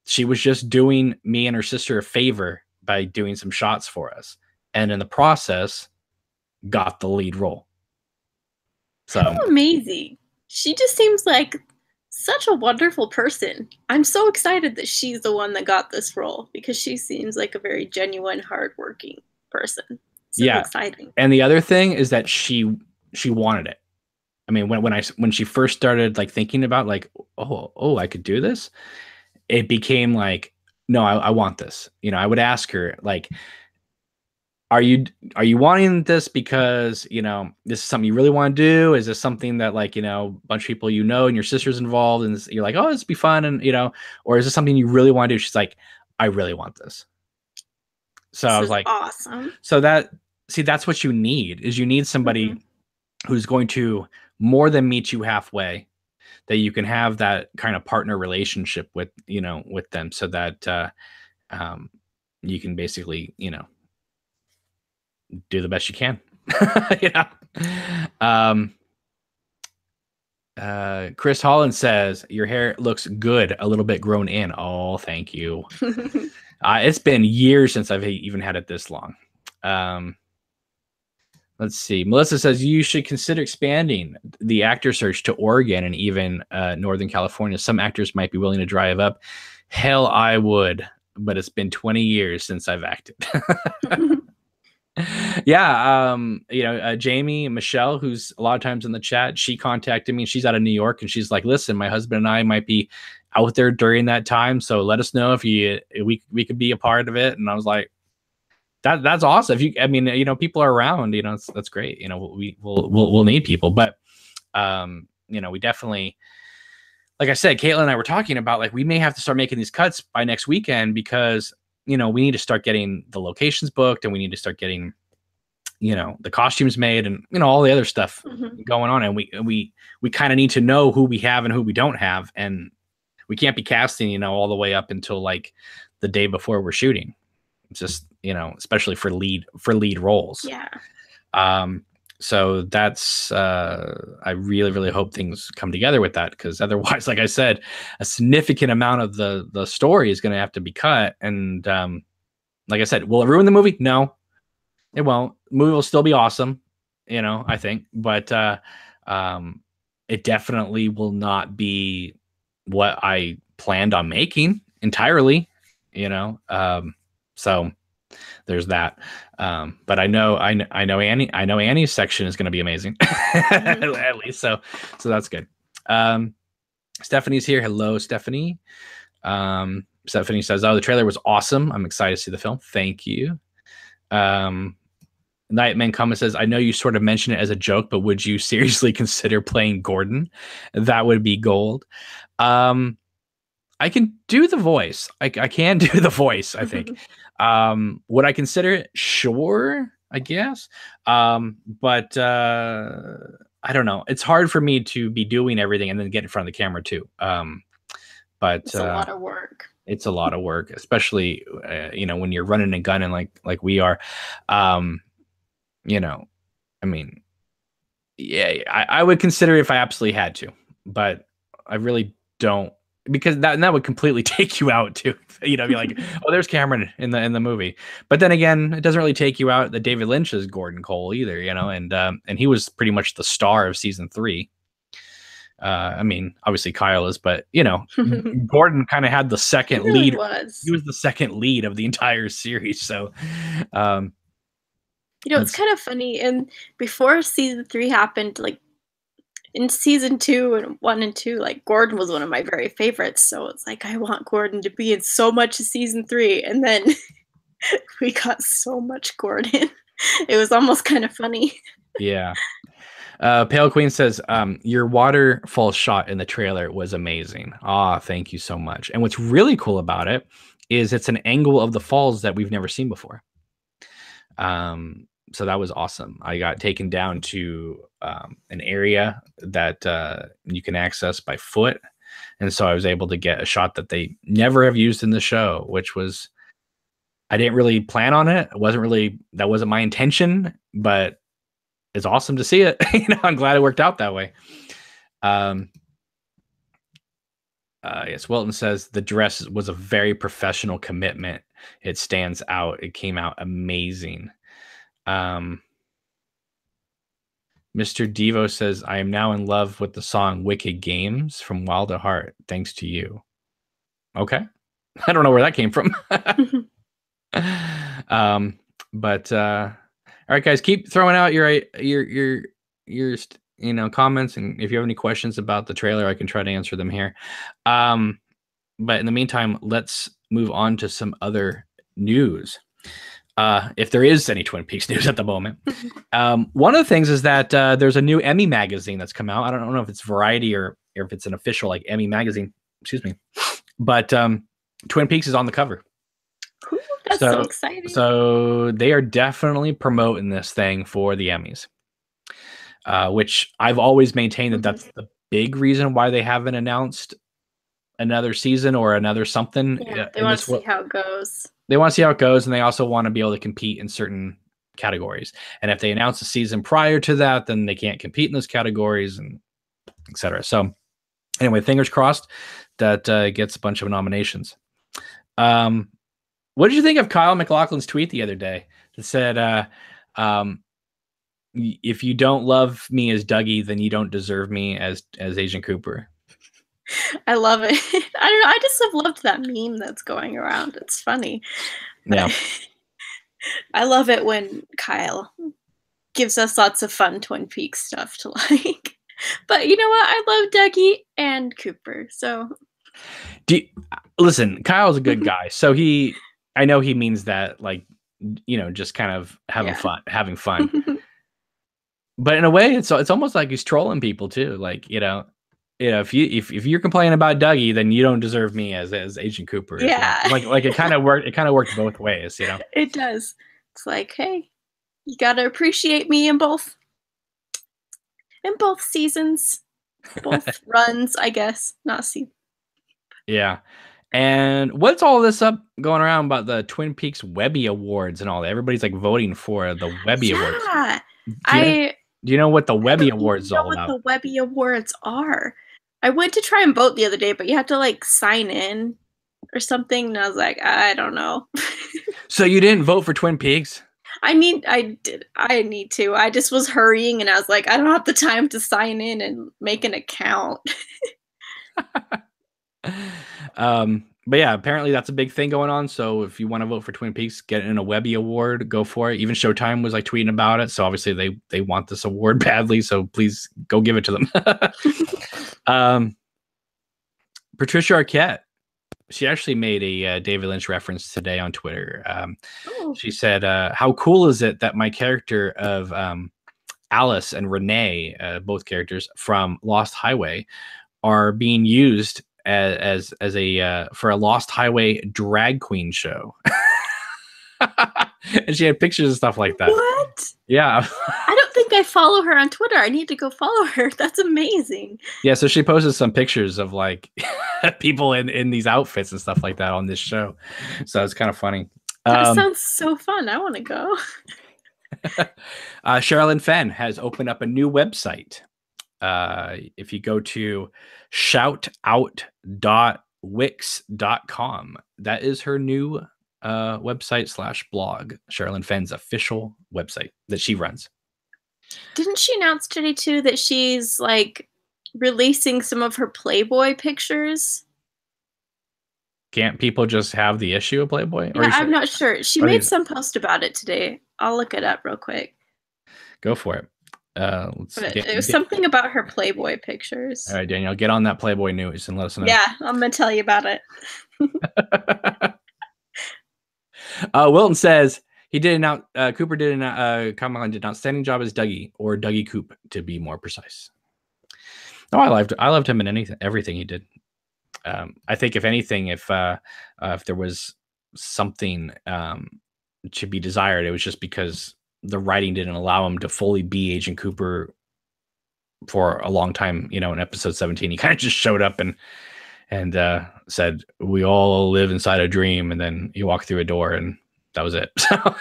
She was just doing me and her sister a favor by doing some shots for us, and in the process, got the lead role. How So amazing. She just seems like such a wonderful person. I'm so excited that she's the one that got this role because she seems like a very genuine, hardworking person. So yeah, exciting. and the other thing is that she wanted it. I mean, when she first started like thinking about like, oh, I could do this, it became like, no, I want this. I would ask her like, are you wanting this because this is something you really want to do? Is this something that like a bunch of people and your sister's involved and you're like, oh, this would be fun, and or is this something you really want to do? She's like, I really want this. So I This was is like, awesome. so that's what you need, is you need somebody Hmm. who's going to more than meet you halfway, that you can have that kind of partner relationship with with them, so that um, you can basically do the best you can. Yeah. um Chris Holland says your hair looks good, a little bit grown in. Oh, thank you. It's been years since I've even had it this long. um Let's see. Melissa says you should consider expanding the actor search to Oregon and even Northern California. Some actors might be willing to drive up. Hell, I would, but it's been 20 years since I've acted. Yeah, Jamie Michelle, who's a lot of times in the chat, she contacted me. She's out of New York, and she's like, "Listen, my husband and I might be out there during that time, so let us know if we could be a part of it." And I was like, that's awesome. If you, I mean, people are around, that's great. We'll need people, but we definitely, like I said, Caitlin and I were talking about like we may have to start making these cuts by next weekend, because we need to start getting the locations booked, and we need to start getting the costumes made, and all the other stuff Hmm. going on, and we kind of need to know who we have and who we don't have, and we can't be casting all the way up until like the day before we're shooting. It's just especially for lead roles. Yeah. um so that's I really, really hope things come together with that, because otherwise, like I said, a significant amount of the story is going to have to be cut. And like I said, will it ruin the movie? No, it won't. The movie will still be awesome, I think, but um, it definitely will not be what I planned on making entirely, so there's that. But I know Annie's section is going to be amazing, Hmm. at least. So that's good. Stephanie's here. Hello, Stephanie. Stephanie says, "Oh, the trailer was awesome. I'm excited to see the film. Thank you." Um, Nightman comment says, "I know you sort of mentioned it as a joke, but would you seriously consider playing Gordon? That would be gold." Um, I can do the voice. I can do the voice, I think. Would I consider it? Sure, I guess. But I don't know. It's hard for me to be doing everything and then get in front of the camera too. But It's a lot of work. it's a lot of work, especially when you're running and gunning like we are. Um, I mean, yeah, I would consider it if I absolutely had to, but I really don't, because that would completely take you out too. Be like, oh, there's Cameron in the movie. But then again, it doesn't really take you out that David Lynch is Gordon Cole either, and he was pretty much the star of season 3. I mean, obviously Kyle is, but He Gordon kind of had the second really lead. He was. was the second lead of the entire series. So, um, It's kind of funny. And before season 3 happened, like in season 2 and 1 and 2, like Gordon was one of my very favorites. So it's like I want Gordon to be in so much of season 3, and then we got so much Gordon. It was almost kind of funny. yeah. Pale Queen says, your waterfall shot in the trailer was amazing. Ah, thank you so much. And what's really cool about it is it's an angle of the falls that we've never seen before. So that was awesome. I got taken down to an area that you can access by foot. and so I was able to get a shot that they never have used in the show, which was, I didn't really plan on it. That wasn't my intention, but it's awesome to see it. I'm glad it worked out that way. Yes, Wilton says the dress was a very professional commitment. It stands out. It came out amazing. Mr. Devo says, I am now in love with the song Wicked Games from Wild at Heart, thanks to you. Okay. I don't know where that came from. But all right, guys, keep throwing out your comments, and if you have any questions about the trailer, I can try to answer them here. But in the meantime, let's move on to some other news. If there is any Twin Peaks news at the moment. One of the things is that there's a new Emmy magazine that's come out. I don't know if it's Variety or if it's an official like Emmy magazine. Excuse me. But Twin Peaks is on the cover. Ooh, that's so exciting. So they are definitely promoting this thing for the Emmys, which I've always maintained that that's the big reason why they haven't announced another season or another something. Yeah, they want to see how it goes. They want to see how it goes, and they also want to be able to compete in certain categories. And if they announce a season prior to that, then they can't compete in those categories, and etc. So anyway, fingers crossed that gets a bunch of nominations. What did you think of Kyle MacLachlan's tweet the other day that said, if you don't love me as Dougie, then you don't deserve me as Agent Cooper? I love it. I don't know. I just have loved that meme that's going around. It's funny. Yeah. I love it when Kyle gives us lots of fun Twin Peaks stuff to like. But you know what? I love Dougie and Cooper. So listen, Kyle's a good guy. So I know he means that, like, just kind of having fun. But in a way, it's almost like he's trolling people too. Like, if you're complaining about Dougie, then you don't deserve me as Agent Cooper. Yeah. Like it kind of worked. It kind of worked both ways, It does. It's like, hey, you gotta appreciate me in both seasons, both runs, I guess. Not seasons. Yeah. And what's all this up going around about the Twin Peaks Webby Awards and all that? Everybody's like voting for the Webby Awards. Do you know what the Webby Awards is all about? What the Webby Awards are? I went to try and vote the other day, but you have to like sign in or something, and I was like, I don't know. So you didn't vote for Twin Peaks? I mean, I did. I need to. I just was hurrying, and I was like, I don't have the time to sign in and make an account. But yeah, apparently that's a big thing going on. So if you want to vote for Twin Peaks, get in a Webby Award, go for it. Even Showtime was like tweeting about it. So obviously they want this award badly. So please go give it to them. Patricia Arquette, she actually made a David Lynch reference today on Twitter. She said, how cool is it that my character of Alice and Renee, both characters from Lost Highway, are being used as a for a Lost Highway drag queen show. And she had pictures and stuff like that. What? Yeah. I don't think I follow her on Twitter. I need to go follow her. That's amazing. Yeah, so she posted some pictures of like people in these outfits and stuff like that on this show. So it's kind of funny. That sounds so fun. I want to go. Sherilyn Fenn has opened up a new website. If you go to shoutout.wix.com, that is her new website / blog, Sherilyn Fenn's official website that she runs. Didn't she announce today too that she's like releasing some of her Playboy pictures? Can't people just have the issue of Playboy? Yeah, I'm not sure. She made some post about it today. I'll look it up real quick. Go for it. It was something about her Playboy pictures. All right, Danielle, get on that Playboy news and let us know. Yeah, I'm gonna tell you about it. Wilton says he did announce Cooper did Kamala did an outstanding job as Dougie, or Dougie Coop to be more precise. Oh, I loved him in everything he did. I think if anything, if there was something to be desired, it was just because the writing didn't allow him to fully be Agent Cooper for a long time. You know, in episode 17, he kind of just showed up and said, "We all live inside a dream," and then he walked through a door, and that was it. So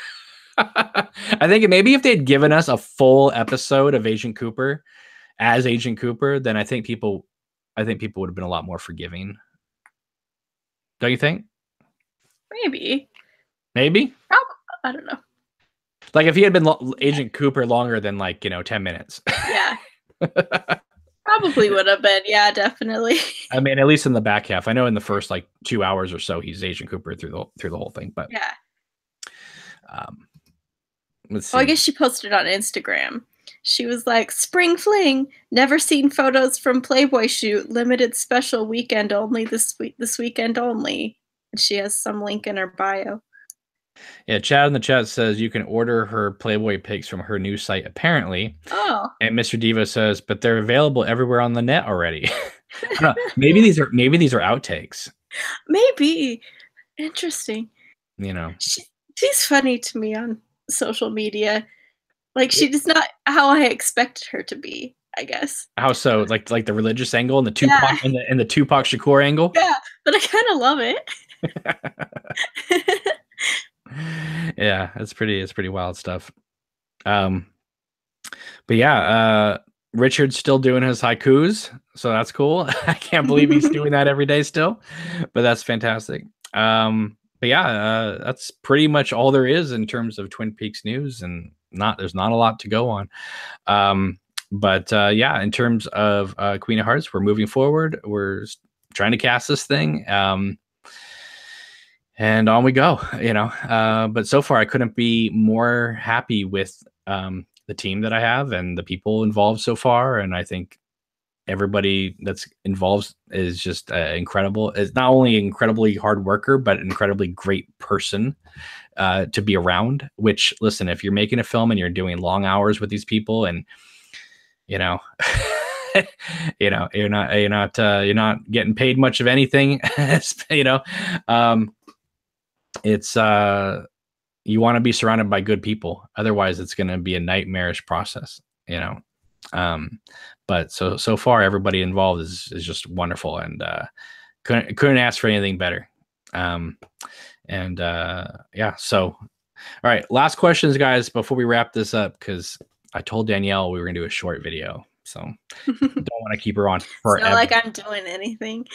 I think maybe if they'd given us a full episode of Agent Cooper as Agent Cooper, then I think people would have been a lot more forgiving. Don't you think? Maybe. Maybe? I don't know. Like if he had been Agent Cooper longer than 10 minutes. Yeah. Probably would have been. Yeah, definitely. I mean, at least in the back half. I know in the first 2 hours or so, he's Agent Cooper through the whole thing. But yeah. Let's see. Well, I guess she posted on Instagram. She was like, "Spring fling. Never seen photos from Playboy shoot. Limited special weekend only this weekend only." And she has some link in her bio. Yeah, Chad in the chat says you can order her Playboy pics from her new site, apparently. Oh. And Mr. Diva says, but they're available everywhere on the net already. I don't know. Maybe these are outtakes. Maybe. Interesting. You know. She's funny to me on social media. Like she's not how I expected her to be, I guess. How so? Like the religious angle and the Tupac and the Tupac Shakur angle? Yeah, but I kind of love it. Yeah, it's pretty wild stuff. But yeah, Richard's still doing his haikus, so that's cool. I can't believe he's doing that every day still, but that's fantastic. But yeah, that's pretty much all there is in terms of Twin Peaks news, and there's not a lot to go on. But yeah, in terms of Queen of Hearts, we're moving forward. We're trying to cast this thing. And on we go, but so far I couldn't be more happy with the team that I have and the people involved so far. And I think everybody that's involved is just incredible. It's not only an incredibly hard worker, but an incredibly great person to be around, which, listen, if you're making a film and you're doing long hours with these people and, you're not getting paid much of anything, it's you want to be surrounded by good people, otherwise it's going to be a nightmarish process, but so far everybody involved is just wonderful, and couldn't ask for anything better. Yeah, so all right, last questions, guys, before we wrap this up, because I told Danielle we were gonna do a short video, so don't want to keep her on forever. It's not like I'm doing anything.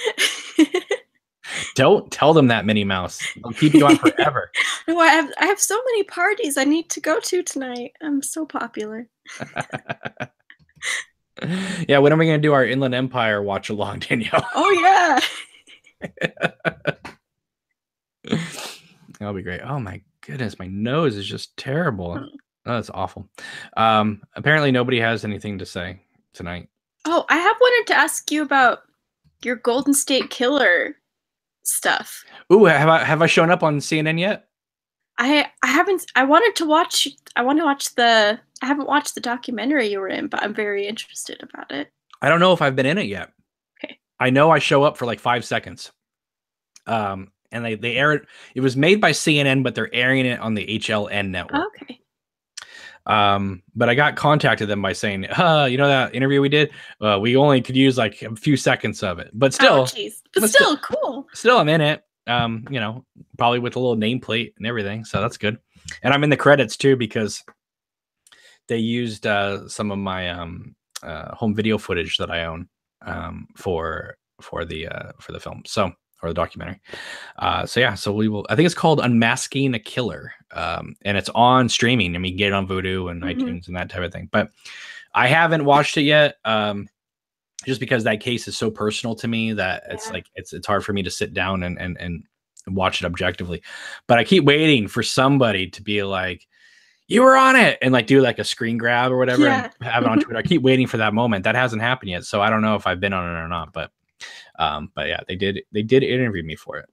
Don't tell them that, Minnie Mouse. They'll keep you on forever. No, I have so many parties I need to go to tonight. I'm so popular. Yeah, when are we going to do our Inland Empire watch along, Danielle? Oh, yeah. That'll be great. Oh, my goodness. My nose is just terrible. Oh, that's awful. Apparently, nobody has anything to say tonight. Oh, I have wanted to ask you about your Golden State Killer stuff. Ooh, have I shown up on CNN yet? I haven't. I want to watch the. I haven't watched the documentary you were in, but I'm very interested about it. I don't know if I've been in it yet. Okay. I know I show up for like 5 seconds. And they air it. It was made by CNN, but they're airing it on the HLN network. Okay. But I got contacted them by saying, that interview we did, we only could use like a few seconds of it, but still, but still cool. Still, I'm in it. Probably with a little nameplate and everything, so that's good. And I'm in the credits too because they used some of my home video footage that I own for the film, or the documentary. So we will. I think it's called Unmasking a Killer, and it's on streaming. I mean, you can get it on Vudu and iTunes and that type of thing. But I haven't watched it yet, just because that case is so personal to me that it's like it's hard for me to sit down and watch it objectively. But I keep waiting for somebody to be like, "You were on it," and like do like a screen grab or whatever and have it on Twitter. I keep waiting for that moment. That hasn't happened yet, so I don't know if I've been on it or not. But yeah, they did interview me for it.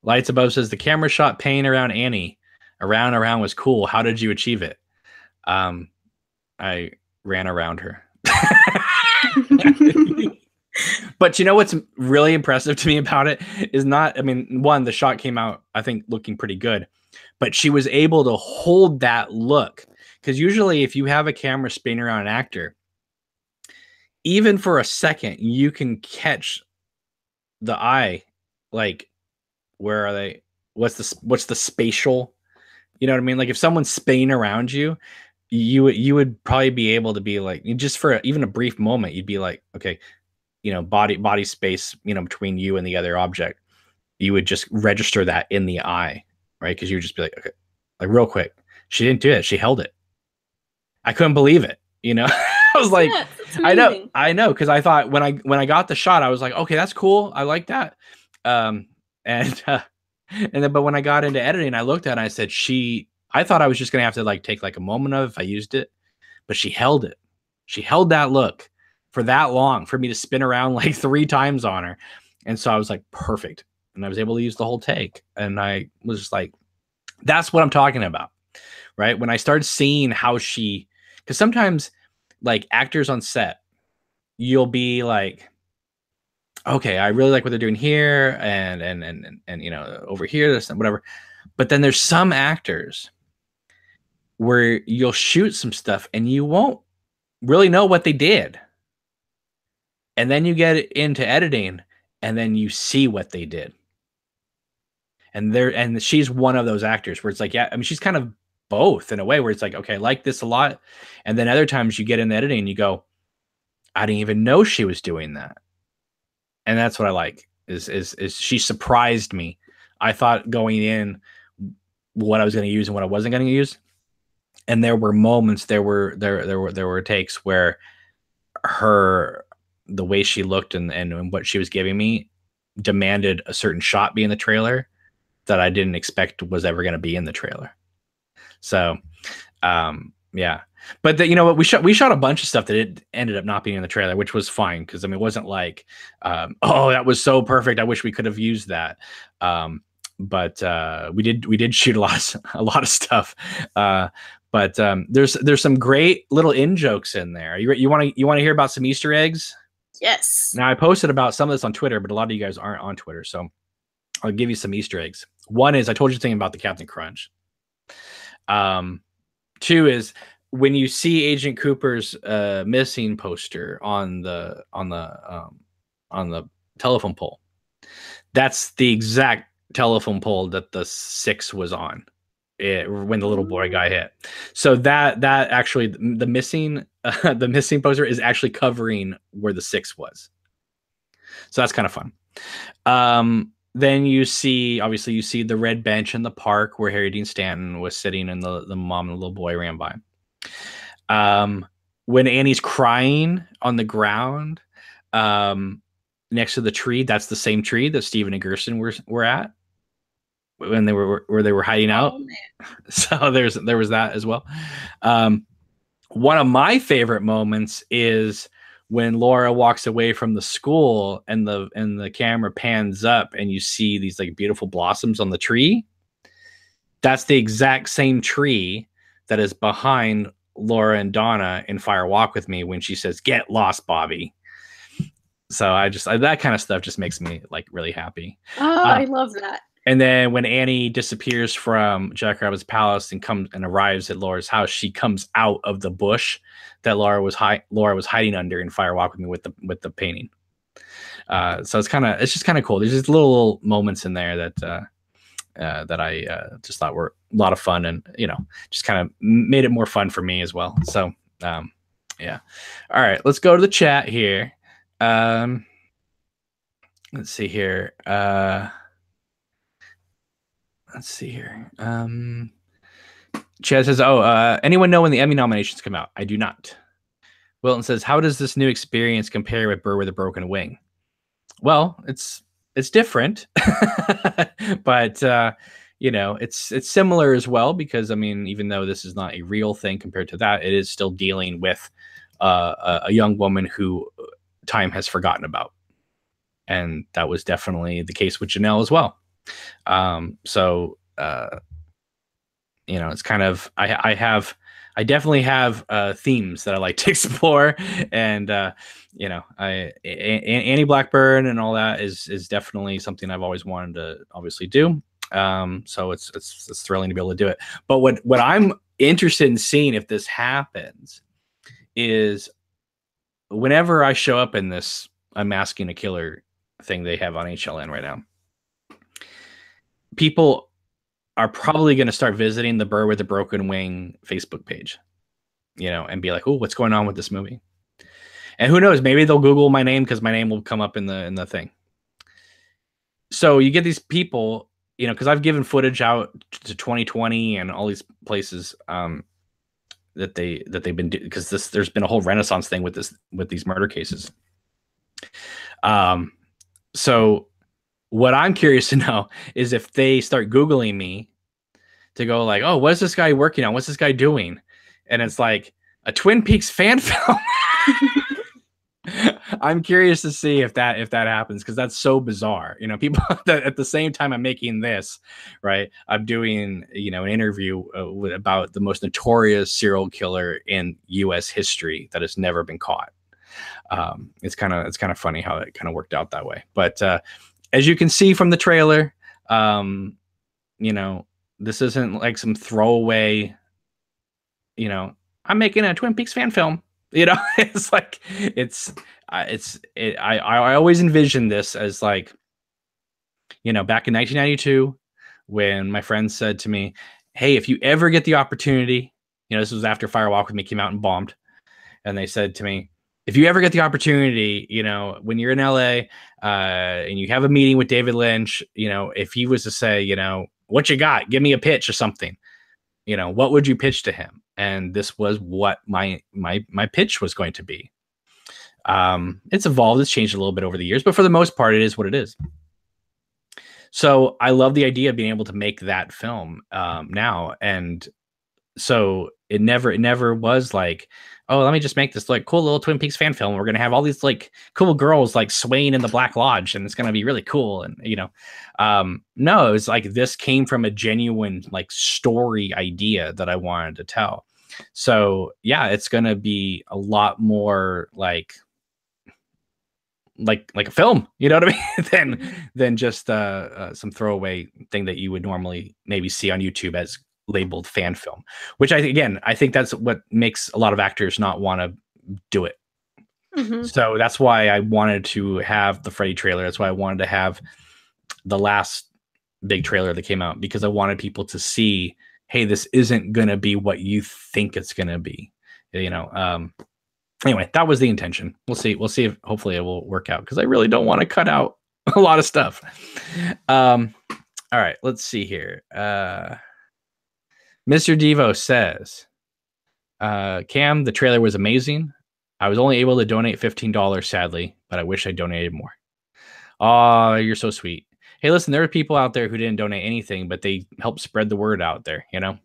Lights Above says the camera shot pain around Annie around was cool. How did you achieve it? I ran around her. But you know what's really impressive to me about it is not, I mean, one, the shot came out, I think, looking pretty good, but she was able to hold that look because usually if you have a camera spinning around an actor, even for a second, you can catch the eye, like where are they? What's the spatial? You know what I mean? Like if someone's spinning around you, you would probably be able to be like, just for even a brief moment, you'd be like, okay, body space, between you and the other object. You would just register that in the eye, right? Because you would just be like, okay, like real quick. She didn't do it. She held it. I couldn't believe it. I was like, Yes, it's amazing. I know, because I thought when I got the shot, I was like, okay, that's cool. I like that. And then, but when I got into editing, I looked at it and I said, I thought I was just gonna have to like take like a moment of if I used it, but she held it. She held that look for that long for me to spin around like 3 times on her, and so I was like, perfect, and I was able to use the whole take, and I was just like, that's what I'm talking about, right? When I started seeing how because sometimes like actors on set, you'll be like, okay, I really like what they're doing here, and over here, this and whatever. But then there's some actors where you'll shoot some stuff and you won't really know what they did. And then you get into editing and then you see what they did. And she's one of those actors where it's like, yeah, I mean, she's kind of both in a way where it's like, okay, I like this a lot. And then other times you get in the editing and you go, I didn't even know she was doing that. And that's what I like is she surprised me. I thought going in what I was going to use and what I wasn't going to use. And there were moments, there were takes where the way she looked and what she was giving me demanded a certain shot be in the trailer that I didn't expect was ever going to be in the trailer. So, yeah. But you know what? We shot a bunch of stuff that it ended up not being in the trailer, which was fine because I mean it wasn't like, oh, that was so perfect. I wish we could have used that. But we did shoot a lot of stuff. But there's some great little in jokes in there. You want to hear about some Easter eggs? Yes. Now I posted about some of this on Twitter, but a lot of you guys aren't on Twitter, so I'll give you some Easter eggs. One is I told you something about the Captain Crunch. 2 is when you see Agent Cooper's missing poster on the telephone pole. That's the exact telephone pole that the 6 was on when the little boy got hit. So that actually the missing poster is actually covering where the 6 was. So that's kind of fun. Then you see the red bench in the park where Harry Dean Stanton was sitting and the mom and the little boy ran by. When Annie's crying on the ground next to the tree, that's the same tree that Steven and Gersten were at when they were hiding out. So there was that as well. One of my favorite moments is when Laura walks away from the school and the camera pans up and you see these like beautiful blossoms on the tree. That's the exact same tree that is behind Laura and Donna in Fire Walk with Me when she says, "Get lost, Bobby." So that kind of stuff just makes me like really happy. Oh, I love that. And then when Annie disappears from Jack Rabbit's palace and comes and arrives at Laura's house, she comes out of the bush that Laura was hiding under in Fire Walk with Me with the painting. So it's just kind of cool. There's just little moments in there that I just thought were a lot of fun, and just kind of made it more fun for me as well. So yeah. All right, let's go to the chat here. Let's see here. Chad says, anyone know when the Emmy nominations come out? I do not. Wilton says, how does this new experience compare with Bird with a Broken Wing? Well, it's different, but it's similar as well, because I mean, even though this is not a real thing compared to that, it is still dealing with a young woman who time has forgotten about. And that was definitely the case with Janelle as well. It's kind of, I definitely have themes that I like to explore, and Annie Blackburn and all that is definitely something I've always wanted to obviously do. So it's thrilling to be able to do it. But what I'm interested in seeing if this happens is whenever I show up in this Unmasking a Killer thing they have on HLN right now, people are probably going to start visiting the Bird with the Broken Wing Facebook page, you know, and be like, "Oh, what's going on with this movie?" And who knows? Maybe they'll Google my name because my name will come up in the thing. So you get these people, you know, because I've given footage out to 2020 and all these places that they've been because there's been a whole renaissance thing with these murder cases. So what I'm curious to know is if they start Googling me to go like, oh, what is this guy working on? What's this guy doing? And it's like a Twin Peaks fan film. I'm curious to see if that happens because that's so bizarre. You know, people that at the same time I'm making this, right? I'm doing, you know, an interview about the most notorious serial killer in U.S. history that has never been caught. It's kind of funny how it kind of worked out that way. But as you can see from the trailer, you know, this isn't like some throwaway, you know, I'm making a Twin Peaks fan film. You know, it's like I always envisioned this as like, you know, back in 1992 when my friend said to me, "Hey, if you ever get the opportunity," you know, this was after Fire Walk with Me came out and bombed, and they said to me, "If you ever get the opportunity, you know, when you're in LA and you have a meeting with David Lynch, you know, if he was to say, you know, what you got, give me a pitch or something, you know, what would you pitch to him?" And this was what my pitch was going to be. It's evolved, it's changed a little bit over the years, but for the most part, it is what it is. So I love the idea of being able to make that film now. And so it never was like, oh, let me just make this like cool little Twin Peaks fan film. We're going to have all these like cool girls like swaying in the Black Lodge and it's going to be really cool. And, you know, no, it was like this came from a genuine like story idea that I wanted to tell. So yeah, it's going to be a lot more like a film, you know what I mean? than just some throwaway thing that you would normally maybe see on YouTube as labeled fan film, which I think that's what makes a lot of actors not want to do it. So that's why I wanted to have the Freddy trailer. That's why I wanted to have the last big trailer that came out, because I wanted people to see, hey, this isn't going to be what you think it's going to be, you know? Anyway, that was the intention. We'll see if hopefully it will work out, because I really don't want to cut out a lot of stuff. All right, let's see here. Mr. Devo says, Cam, the trailer was amazing. I was only able to donate $15, sadly, but I wish I donated more. Oh, you're so sweet. Hey, listen, there are people out there who didn't donate anything, but they helped spread the word out there, you know?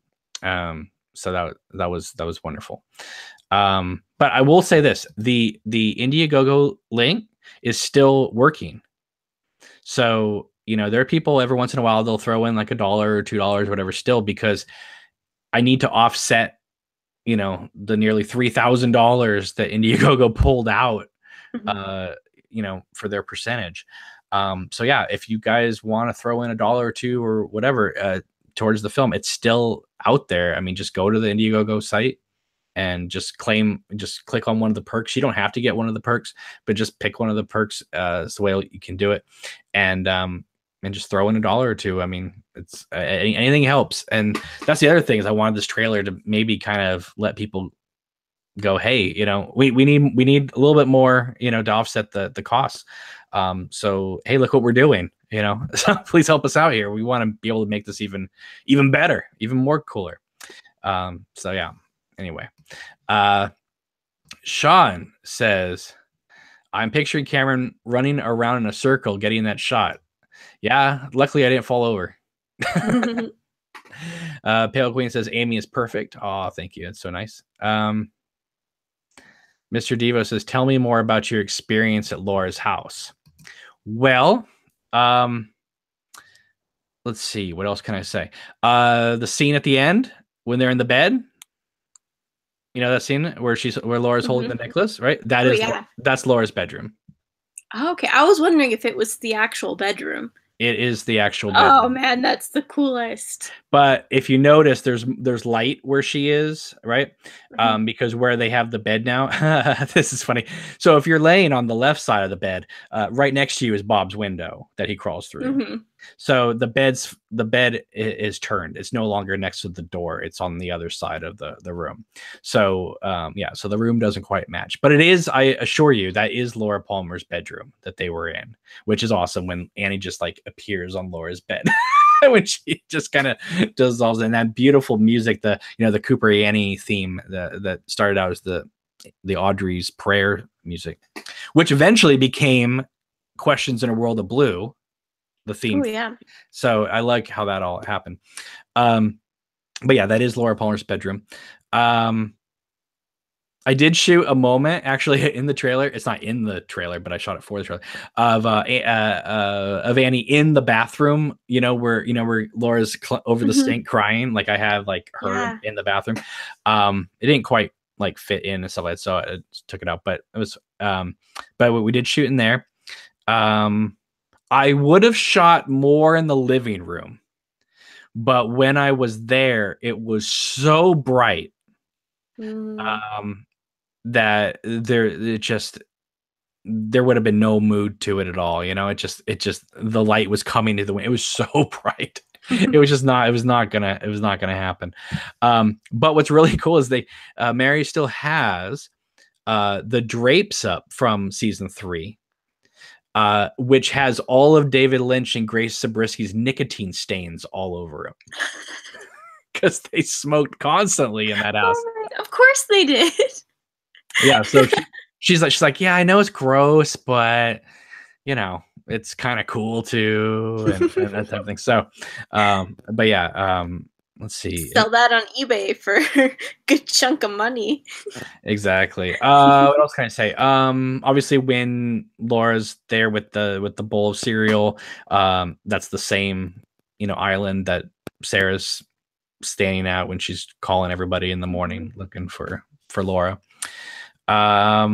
So that was wonderful. But I will say this, the Indiegogo link is still working. So, you know, there are people every once in a while, they'll throw in like $1 or $2 or whatever still, because I need to offset, you know, the nearly $3,000 that Indiegogo pulled out, you know, for their percentage. So yeah, if you guys want to throw in $1 or $2 or whatever, towards the film, it's still out there. I mean, just go to the Indiegogo site and just click on one of the perks. You don't have to get one of the perks, but just pick one of the perks. It's the way you can do it. And just throw in $1 or $2. I mean, it's anything helps. And that's the other thing, is I wanted this trailer to maybe kind of let people go, hey, you know, we need a little bit more, you know, to offset the costs. So, hey, look what we're doing, you know, so please help us out here. We want to be able to make this even better, even more cooler. So yeah, anyway, Sean says, I'm picturing Cameron running around in a circle, getting that shot. Yeah, luckily I didn't fall over. Pale Queen says, Amy is perfect. Oh, thank you. That's so nice. Mr. Devo says, tell me more about your experience at Laura's house. Well, let's see. What else can I say? The scene at the end when they're in the bed. You know that scene where Laura's holding the necklace, right? That's Laura's bedroom. Okay, I was wondering if it was the actual bedroom. It is the actual Oh bedroom. man, that's the coolest. But if you notice, there's light where she is, right? Mhm. Because where they have the bed now, this is funny. So if you're laying on the left side of the bed, right next to you is Bob's window that he crawls through. Mhm. So the bed is turned. It's no longer next to the door. It's on the other side of the room. So yeah, so the room doesn't quite match, but it is. I assure you, that is Laura Palmer's bedroom that they were in, which is awesome when Annie just like appears on Laura's bed. When she just kind of dissolves in that beautiful music, the Cooper Annie theme that started out as the Audrey's prayer music, which eventually became Questions in a World of Blue, the theme. Oh yeah. So I like how that all happened. But yeah, that is Laura Palmer's bedroom. I did shoot a moment actually in the trailer. It's not in the trailer, but I shot it for the trailer of Annie in the bathroom. Where Laura's over the Mhm. sink crying. Like I have like her Yeah. in the bathroom. It didn't quite like fit in and stuff like that, so I took it out. But it was. But we did shoot in there. I would have shot more in the living room, but when I was there, it was so bright. Mm. Um, that there would have been no mood to it at all. It just the light was coming to the window. It was so bright. It was not gonna happen. But what's really cool is Mary still has the drapes up from season 3, which has all of David Lynch and Grace Zabrisky's nicotine stains all over him because they smoked constantly in that house. Oh my, of course they did. Yeah, so she's like, yeah, I know it's gross, but it's kind of cool too, and that type of thing. So, but yeah, let's see. Sell that on eBay for a good chunk of money. Exactly. What else can I say? Obviously, when Laura's there with the bowl of cereal, that's the same island that Sarah's standing at when she's calling everybody in the morning looking for Laura. I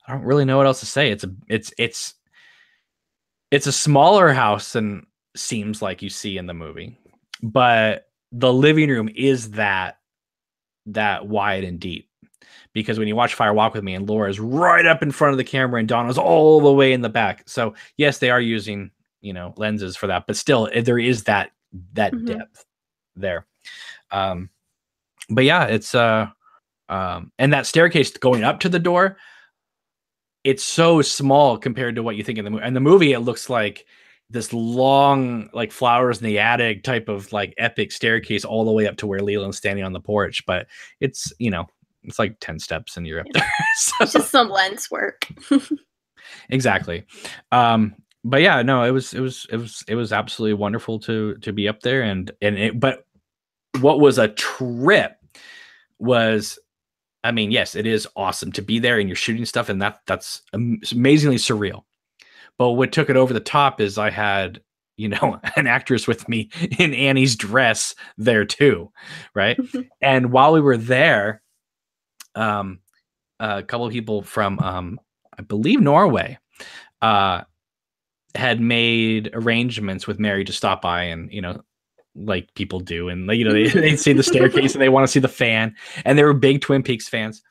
don't really know what else to say. It's a smaller house than seems like you see in the movie, but the living room is that wide and deep, because when you watch Fire Walk with Me and Laura's right up in front of the camera and Donna's all the way in the back. So yes, they are using lenses for that, but still there is that Mhm. depth there. But yeah, it's and that staircase going up to the door, it's so small compared to what you think in the movie. In the movie, it looks like this long, like flowers in the attic type of like epic staircase all the way up to where Leland's standing on the porch. But it's it's like 10 steps and you're up there. It's So, just some lens work. exactly. But yeah, no, it was absolutely wonderful to be up there, but what was a trip was, I mean, yes, it is awesome to be there and you're shooting stuff, and that's amazingly surreal. But what took it over the top is I had, an actress with me in Annie's dress there too, right? And while we were there, a couple of people from, I believe, Norway, uh, had made arrangements with Mary to stop by and, like people do, and they see the staircase and they want to see the fan, and they were big Twin Peaks fans,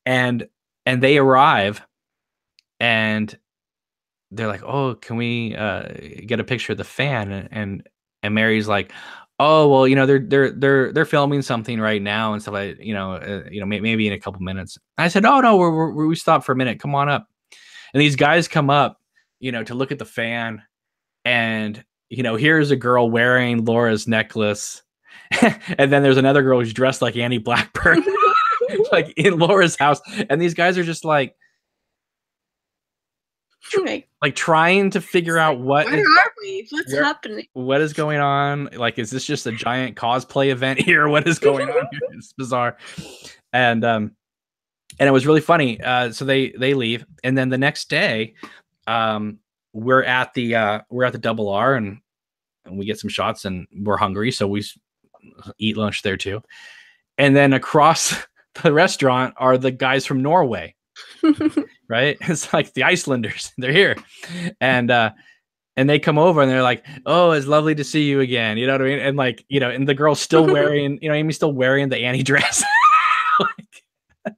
and they arrive and they're like, oh, can we get a picture of the fan? And Mary's like, oh, well, they're filming something right now and stuff like, maybe in a couple minutes. I said, oh no, we stopped for a minute, come on up. And these guys come up to look at the fan, and here's a girl wearing Laura's necklace. And then there's another girl who's dressed like Annie Blackburn, like in Laura's house, and these guys are just like trying to figure out where are we? What's happening? what is going on. Like, is this just a giant cosplay event here? What is going on here? It's bizarre. And it was really funny. So they leave, and then the next day, we're at the Double R, and we get some shots, and we're hungry, so we eat lunch there too. And then across the restaurant are the guys from Norway. Right? It's like the Icelanders. They're here. And and they come over and they're like, "Oh, it's lovely to see you again." You know what I mean? And like, and the girl's still wearing, Amy's still wearing the Annie dress. Like,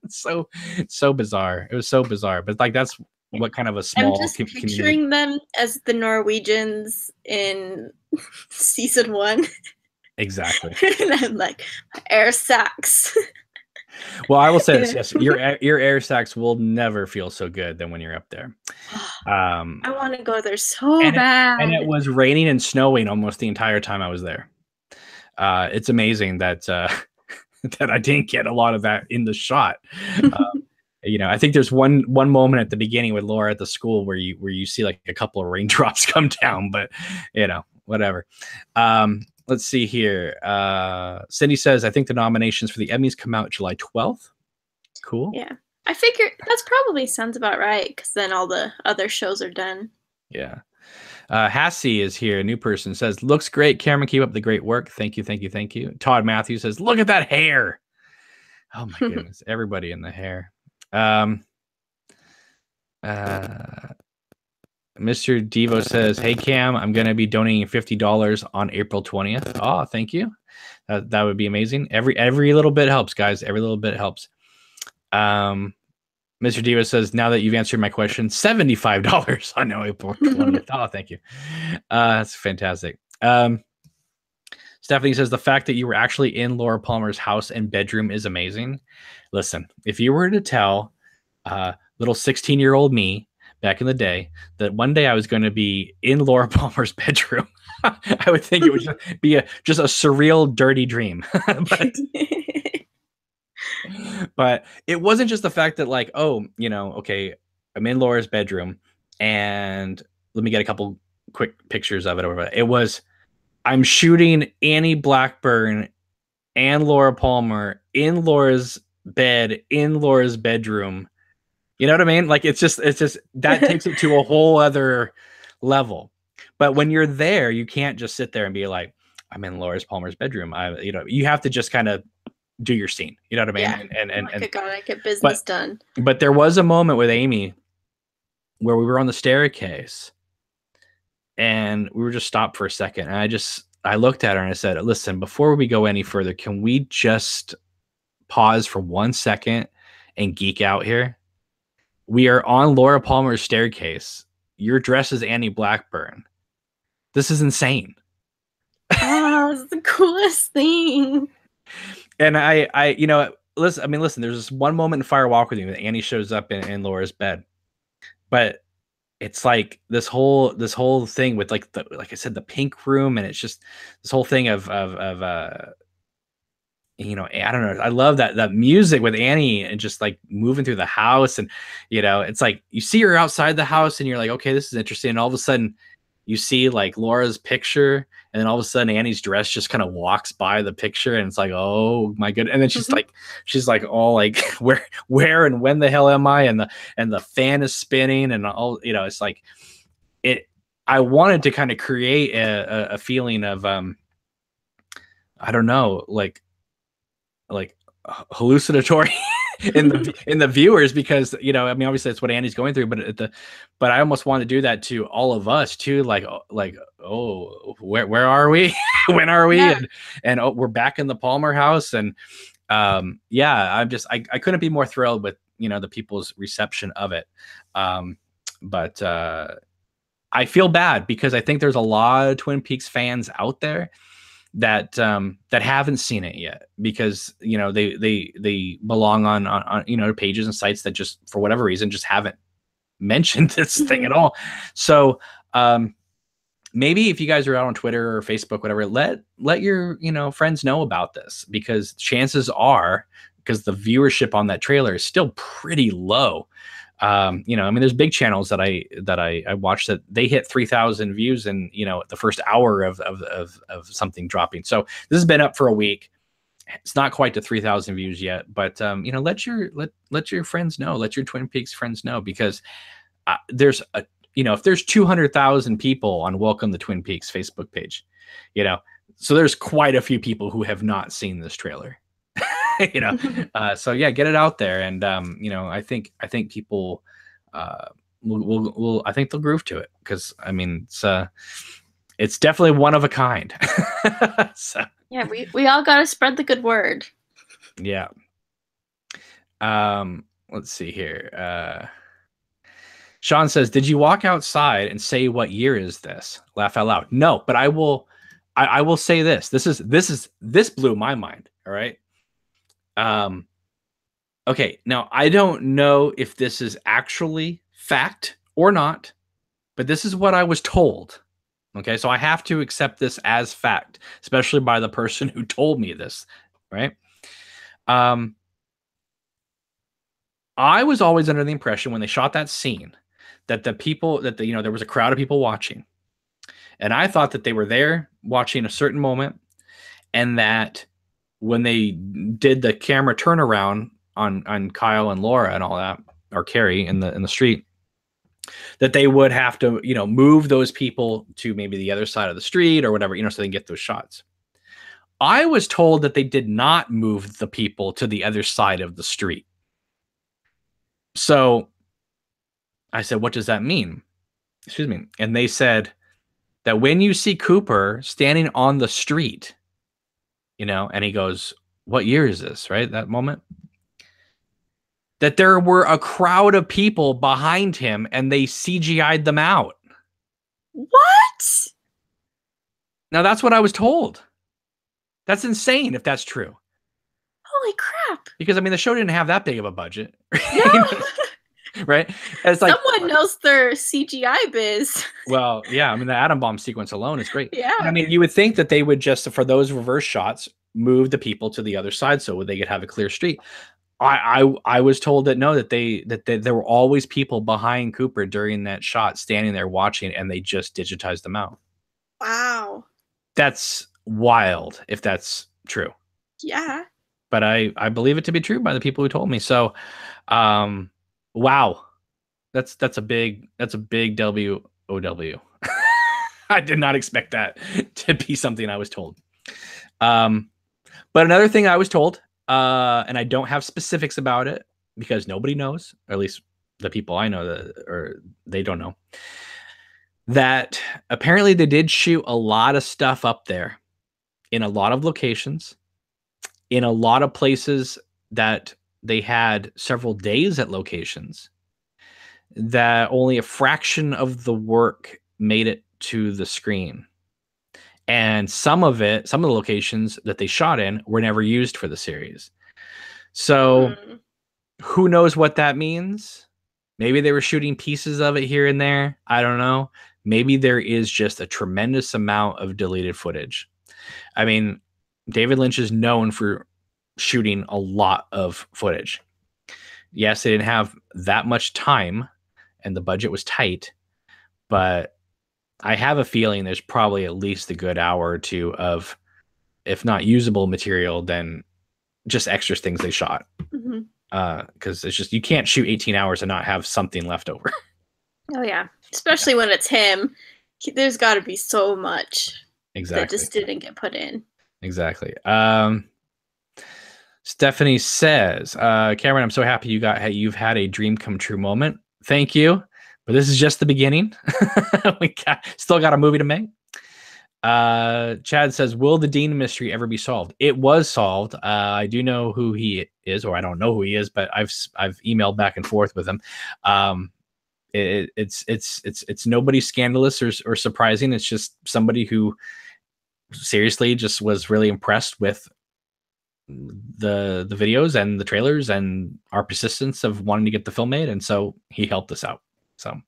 so bizarre. It was so bizarre, but like that's what kind of a I'm small just community. picturing them as the Norwegians in season 1. Exactly. And I'm like, air sacs. Well, I will say this: yes, your air sacs will never feel so good than when you're up there. I want to go there so bad. And it was raining and snowing almost the entire time I was there. It's amazing that that I didn't get a lot of that in the shot. I think there's one moment at the beginning with Laura at the school where you see like a couple of raindrops come down, but whatever. Let's see here. Cindy says, I think the nominations for the Emmys come out July 12th. Cool. Yeah. I figure that's probably sounds about right, because then all the other shows are done. Yeah. Hassie is here. A new person says, looks great. Cameron, keep up the great work. Thank you. Thank you. Thank you. Todd Matthews says, look at that hair. Oh my goodness. Everybody in the hair. Mr. Devo says, hey, Cam, I'm going to be donating $50 on April 20th. Oh, thank you. That would be amazing. Every little bit helps, guys. Every little bit helps. Mr. Devo says, now that you've answered my question, $75 on April 20th. Oh, thank you. That's fantastic. Stephanie says, the fact that you were actually in Laura Palmer's house and bedroom is amazing. Listen, if you were to tell little 16-year-old me back in the day that one day I was going to be in Laura Palmer's bedroom, I would think it would be just a surreal, dirty dream. But it wasn't just the fact that like, oh, okay, I'm in Laura's bedroom and let me get a couple quick pictures of it. It was, I'm shooting Annie Blackburn and Laura Palmer in Laura's bed, in Laura's bedroom. You know what I mean? Like, it's just that takes it to a whole other level. But when you're there, you can't just sit there and be like, I'm in Laura Palmer's bedroom. You have to just kind of do your scene. You know what I mean? Yeah. And gotta get business done. But there was a moment with Amy where we were on the staircase and we were just stopped for a second. And I looked at her and I said, listen, before we go any further, can we just pause for 1 second and geek out here? We are on Laura Palmer's staircase. Your dress is Annie Blackburn. This is insane. Oh, it's the coolest thing. And listen, there's this one moment in Fire Walk with You that Annie shows up in Laura's bed. But it's like this whole thing with like I said, the pink room, and it's just this whole thing of I don't know. I love that music with Annie and just like moving through the house, and it's like you see her outside the house and you're like, okay, this is interesting. And all of a sudden you see like Laura's picture, and then all of a sudden Annie's dress just kind of walks by the picture, and it's like, oh my goodness. And then she's like all like, where and when the hell am I? And the fan is spinning, and all, it's like it. I wanted to kind of create a feeling of I don't know, like hallucinatory in the viewers, because obviously that's what Annie's going through, but I almost want to do that to all of us too, like oh, where are we? When are we? Yeah. And oh, we're back in the Palmer house, and I couldn't be more thrilled with the people's reception of it, but I feel bad because I think there's a lot of Twin Peaks fans out there that haven't seen it yet, because they belong on pages and sites that just for whatever reason just haven't mentioned this thing at all. So maybe if you guys are out on Twitter or Facebook, whatever, let your friends know about this, because chances are, because the viewership on that trailer is still pretty low. There's big channels that I watched that they hit 3,000 views in the first hour of something dropping. So this has been up for a week. It's not quite to 3,000 views yet, but let your friends know, let your Twin Peaks friends know, because there's if there's 200,000 people on Welcome to Twin Peaks Facebook page, so there's quite a few people who have not seen this trailer. So yeah, get it out there. And I think people I think they'll groove to it because I mean it's definitely one of a kind. So Yeah, we all gotta spread the good word. yeah. Let's see here. Sean says, "Did you walk outside and say what year is this?" Laugh out loud. No, but I will. I will say this. This blew my mind. All right. Okay. Now I don't know if this is actually fact or not, but this is what I was told. Okay, so I have to accept this as fact, especially by the person who told me this. Right. I was always under the impression when they shot that scene that there was a crowd of people watching. And I thought that they were there watching a certain moment, and that when they did the camera turnaround on Kyle and Laura and all that, or Carrie in the street, that they would have to, move those people to maybe the other side of the street or whatever, so they can get those shots. I was told that they did not move the people to the other side of the street. So I said, what does that mean? Excuse me. And they said that when you see Cooper standing on the street, and he goes, what year is this? Right? That moment. That there were a crowd of people behind him and they CGI'd them out. What? Now that's what I was told. That's insane if that's true. Holy crap. Because I mean, the show didn't have that big of a budget. No. Right? It's like someone knows their CGI biz. Well, yeah. I mean, the atom bomb sequence alone is great. Yeah. I mean, you would think that they would just, for those reverse shots, move the people to the other side so they could have a clear street. I was told that no, that there were always people behind Cooper during that shot, standing there watching, and they just digitized them out. Wow. That's wild if that's true. Yeah. But I believe it to be true by the people who told me. So, wow, that's a big WOW. I did not expect that to be something I was told. But another thing I was told, and I don't have specifics about it because nobody knows, or at least the people I know they don't know, that apparently they did shoot a lot of stuff up there in a lot of locations, in a lot of places that they had several days at locations, that only a fraction of the work made it to the screen. And some of the locations that they shot in were never used for the series. So who knows what that means? Maybe they were shooting pieces of it here and there. I don't know. Maybe there is just a tremendous amount of deleted footage. I mean, David Lynch is known for shooting a lot of footage. Yes, they didn't have that much time and the budget was tight, but I have a feeling there's probably at least a good hour or two of, if not usable material, then just extras things they shot. Because it's just, you can't shoot 18 hours and not have something left over. Oh yeah, especially when it's him. There's got to be so much that just didn't get put in. Exactly. Stephanie says, Cameron, I'm so happy you've had a dream come true moment. Thank you. But this is just the beginning. We still got a movie to make. Chad says, will the Dean mystery ever be solved? It was solved. I do know who he is, or I don't know who he is, but I've emailed back and forth with him. It's nobody scandalous or surprising. It's just somebody who seriously just was really impressed with the videos and the trailers and our persistence of wanting to get the film made, and so he helped us out. So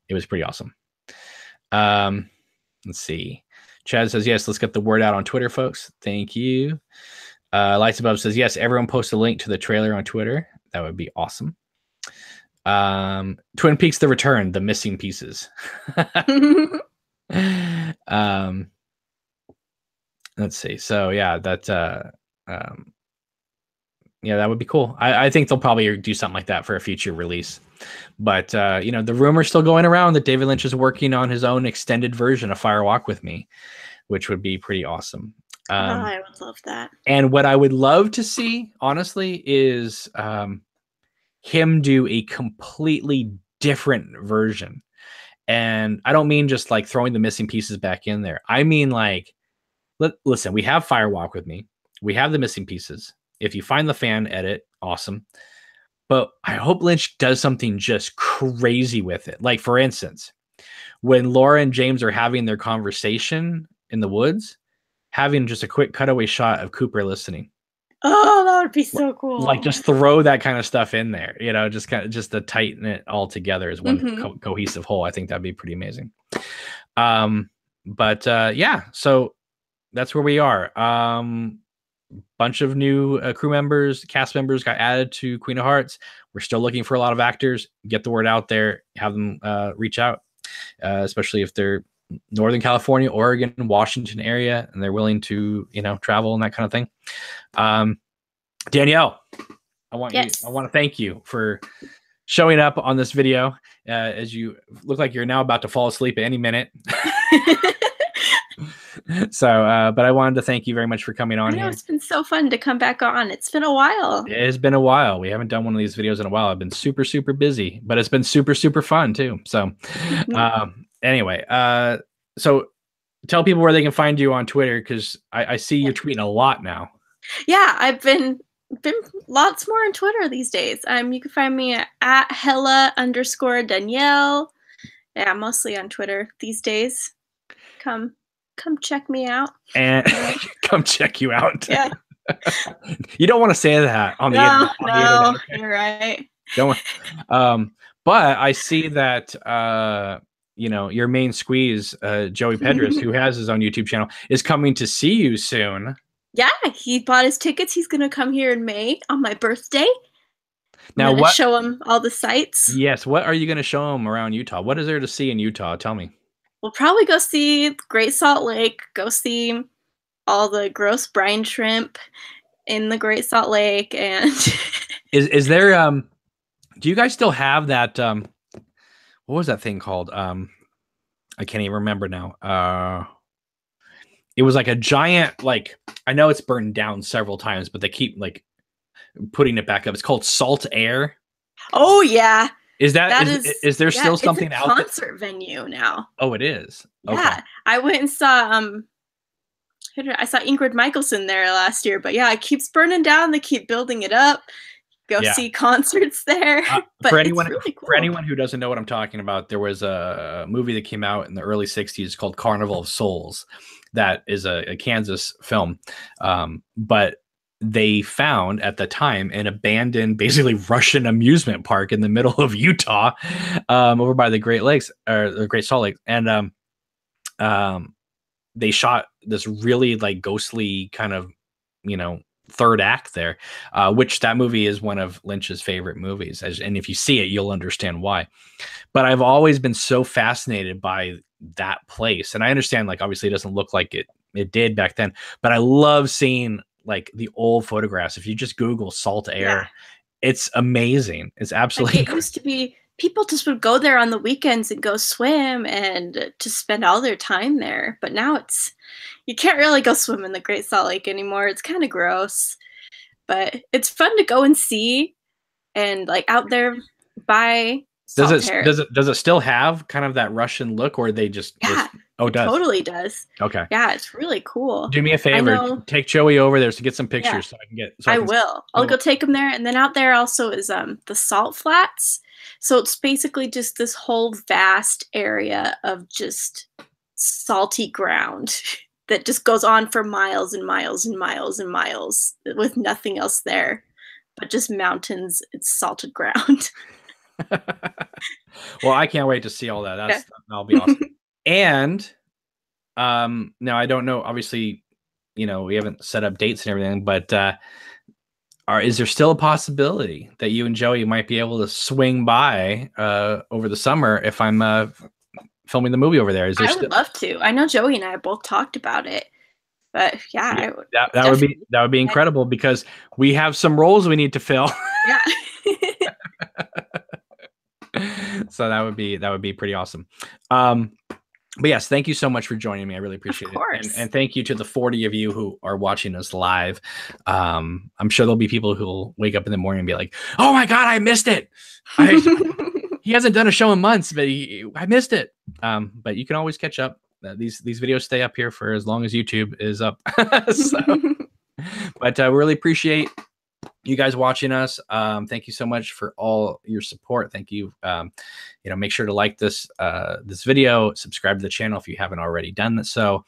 it was pretty awesome. Let's see. Chad says, yes, let's get the word out on Twitter, folks. Thank you. Lights Above says, yes, everyone post a link to the trailer on Twitter. That would be awesome. Twin Peaks: The Return, the missing pieces. Let's see. So yeah, that would be cool. I think they'll probably do something like that for a future release. But the rumor's still going around that David Lynch is working on his own extended version of Fire Walk with Me, which would be pretty awesome. I would love that. And what I would love to see, honestly, is him do a completely different version. And I don't mean just like throwing the missing pieces back in there. I mean, like, listen, we have Fire Walk with Me. We have the missing pieces. If you find the fan edit, awesome. But I hope Lynch does something just crazy with it. Like, for instance, when Laura and James are having their conversation in the woods, having just a quick cutaway shot of Cooper listening. Oh, that would be so cool. Like, just throw that kind of stuff in there, you know, just kind of just to tighten it all together as one cohesive whole. I think that'd be pretty amazing. But yeah, so that's where we are. Bunch of new crew members, cast members got added to Queen of Hearts. We're still looking for a lot of actors. Get the word out there. Have them reach out, especially if they're Northern California, Oregon, Washington area, and they're willing to, you know, travel and that kind of thing. Danielle, I want to thank you for showing up on this video, as you look like you're now about to fall asleep at any minute. So, but I wanted to thank you very much for coming on here. It's been so fun to come back on. It's been a while. It has been a while. We haven't done one of these videos in a while. I've been super, super busy, but it's been super, super fun too. So, anyway, so tell people where they can find you on Twitter, because I see you're tweeting a lot now. Yeah, I've been lots more on Twitter these days. You can find me at Hella_Danielle. Yeah, mostly on Twitter these days. Come check me out. And come check you out. Yeah. You don't want to say that on the internet. No, you're right. Don't. But I see that you know, your main squeeze, Joey Pedras, who has his own YouTube channel, is coming to see you soon. Yeah, he bought his tickets. He's gonna come here in May on my birthday. Now, what? Show him all the sights. Yes. What are you going to show him around Utah? What is there to see in Utah? Tell me. We'll probably go see Great Salt Lake. Go see all the gross brine shrimp in the Great Salt Lake. And is there? Do you guys still have that? What was that thing called? I can't even remember now. It was like a giant, like, I know it's burned down several times, but they keep like putting it back up. It's called Salt Air. Oh yeah. Is there still something it's a out? Concert venue now. Oh, it is. Okay. Yeah, I went and saw I saw Ingrid Michaelson there last year, but yeah, it keeps burning down. They keep building it up. Go see concerts there. But for anyone, it's really cool. For anyone who doesn't know what I'm talking about, there was a movie that came out in the early '60s called Carnival of Souls. That is a Kansas film, but they found at the time an abandoned, basically Russian amusement park in the middle of Utah, over by the Great Lakes or the Great Salt Lake, and they shot this really like ghostly kind of, you know, third act there, which that movie is one of Lynch's favorite movies, and if you see it, you'll understand why. But I've always been so fascinated by that place, and I understand, like, obviously it doesn't look like it did back then, but I love seeing like the old photographs. If you just Google Salt Air, it's amazing. It's absolutely like, it used to be people just would go there on the weekends and go swim and just spend all their time there, but now you can't really go swim in the Great Salt Lake anymore. It's kind of gross, but it's fun to go and see, and like out there by does it still have kind of that Russian look, or they just oh, it does? Totally does. Okay. Yeah, it's really cool. Do me a favor, take Joey over there to get some pictures so I can get. I will. I'll go take him there, and then out there also is the Salt Flats. So it's basically just this whole vast area of just salty ground that just goes on for miles and miles and miles and miles with nothing else there but just mountains and salted ground. Well, I can't wait to see all that. That'll be awesome. And now I don't know, obviously, you know, we haven't set up dates and everything, but is there still a possibility that you and Joey might be able to swing by over the summer if I'm filming the movie over there? Is there I would love to. I know Joey and I both talked about it, but yeah, that would be incredible, because we have some roles we need to fill. Yeah. So that would be pretty awesome. But yes, thank you so much for joining me. I really appreciate it. And thank you to the 40 of you who are watching us live. I'm sure there'll be people who will wake up in the morning and be like, oh my God, I missed it. He hasn't done a show in months, but I missed it. But you can always catch up. These videos stay up here for as long as YouTube is up. So, but we really appreciate you guys watching us. Thank you so much for all your support. Thank you. Make sure to like this video, subscribe to the channel if you haven't already done so,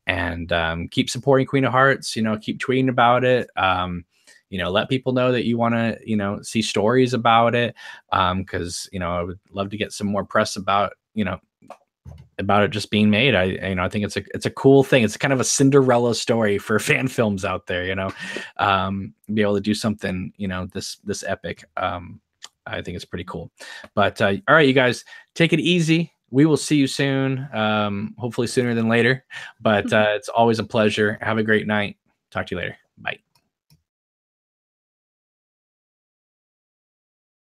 and keep supporting Queen of Hearts. Keep tweeting about it. Let people know that you want to, see stories about it. Because, I would love to get some more press about it just being made. I think it's a cool thing. It's kind of a Cinderella story for fan films out there, be able to do something, this epic. I think it's pretty cool. But all right, you guys, take it easy. We will see you soon. Hopefully sooner than later, but it's always a pleasure. Have a great night. Talk to you later. Bye.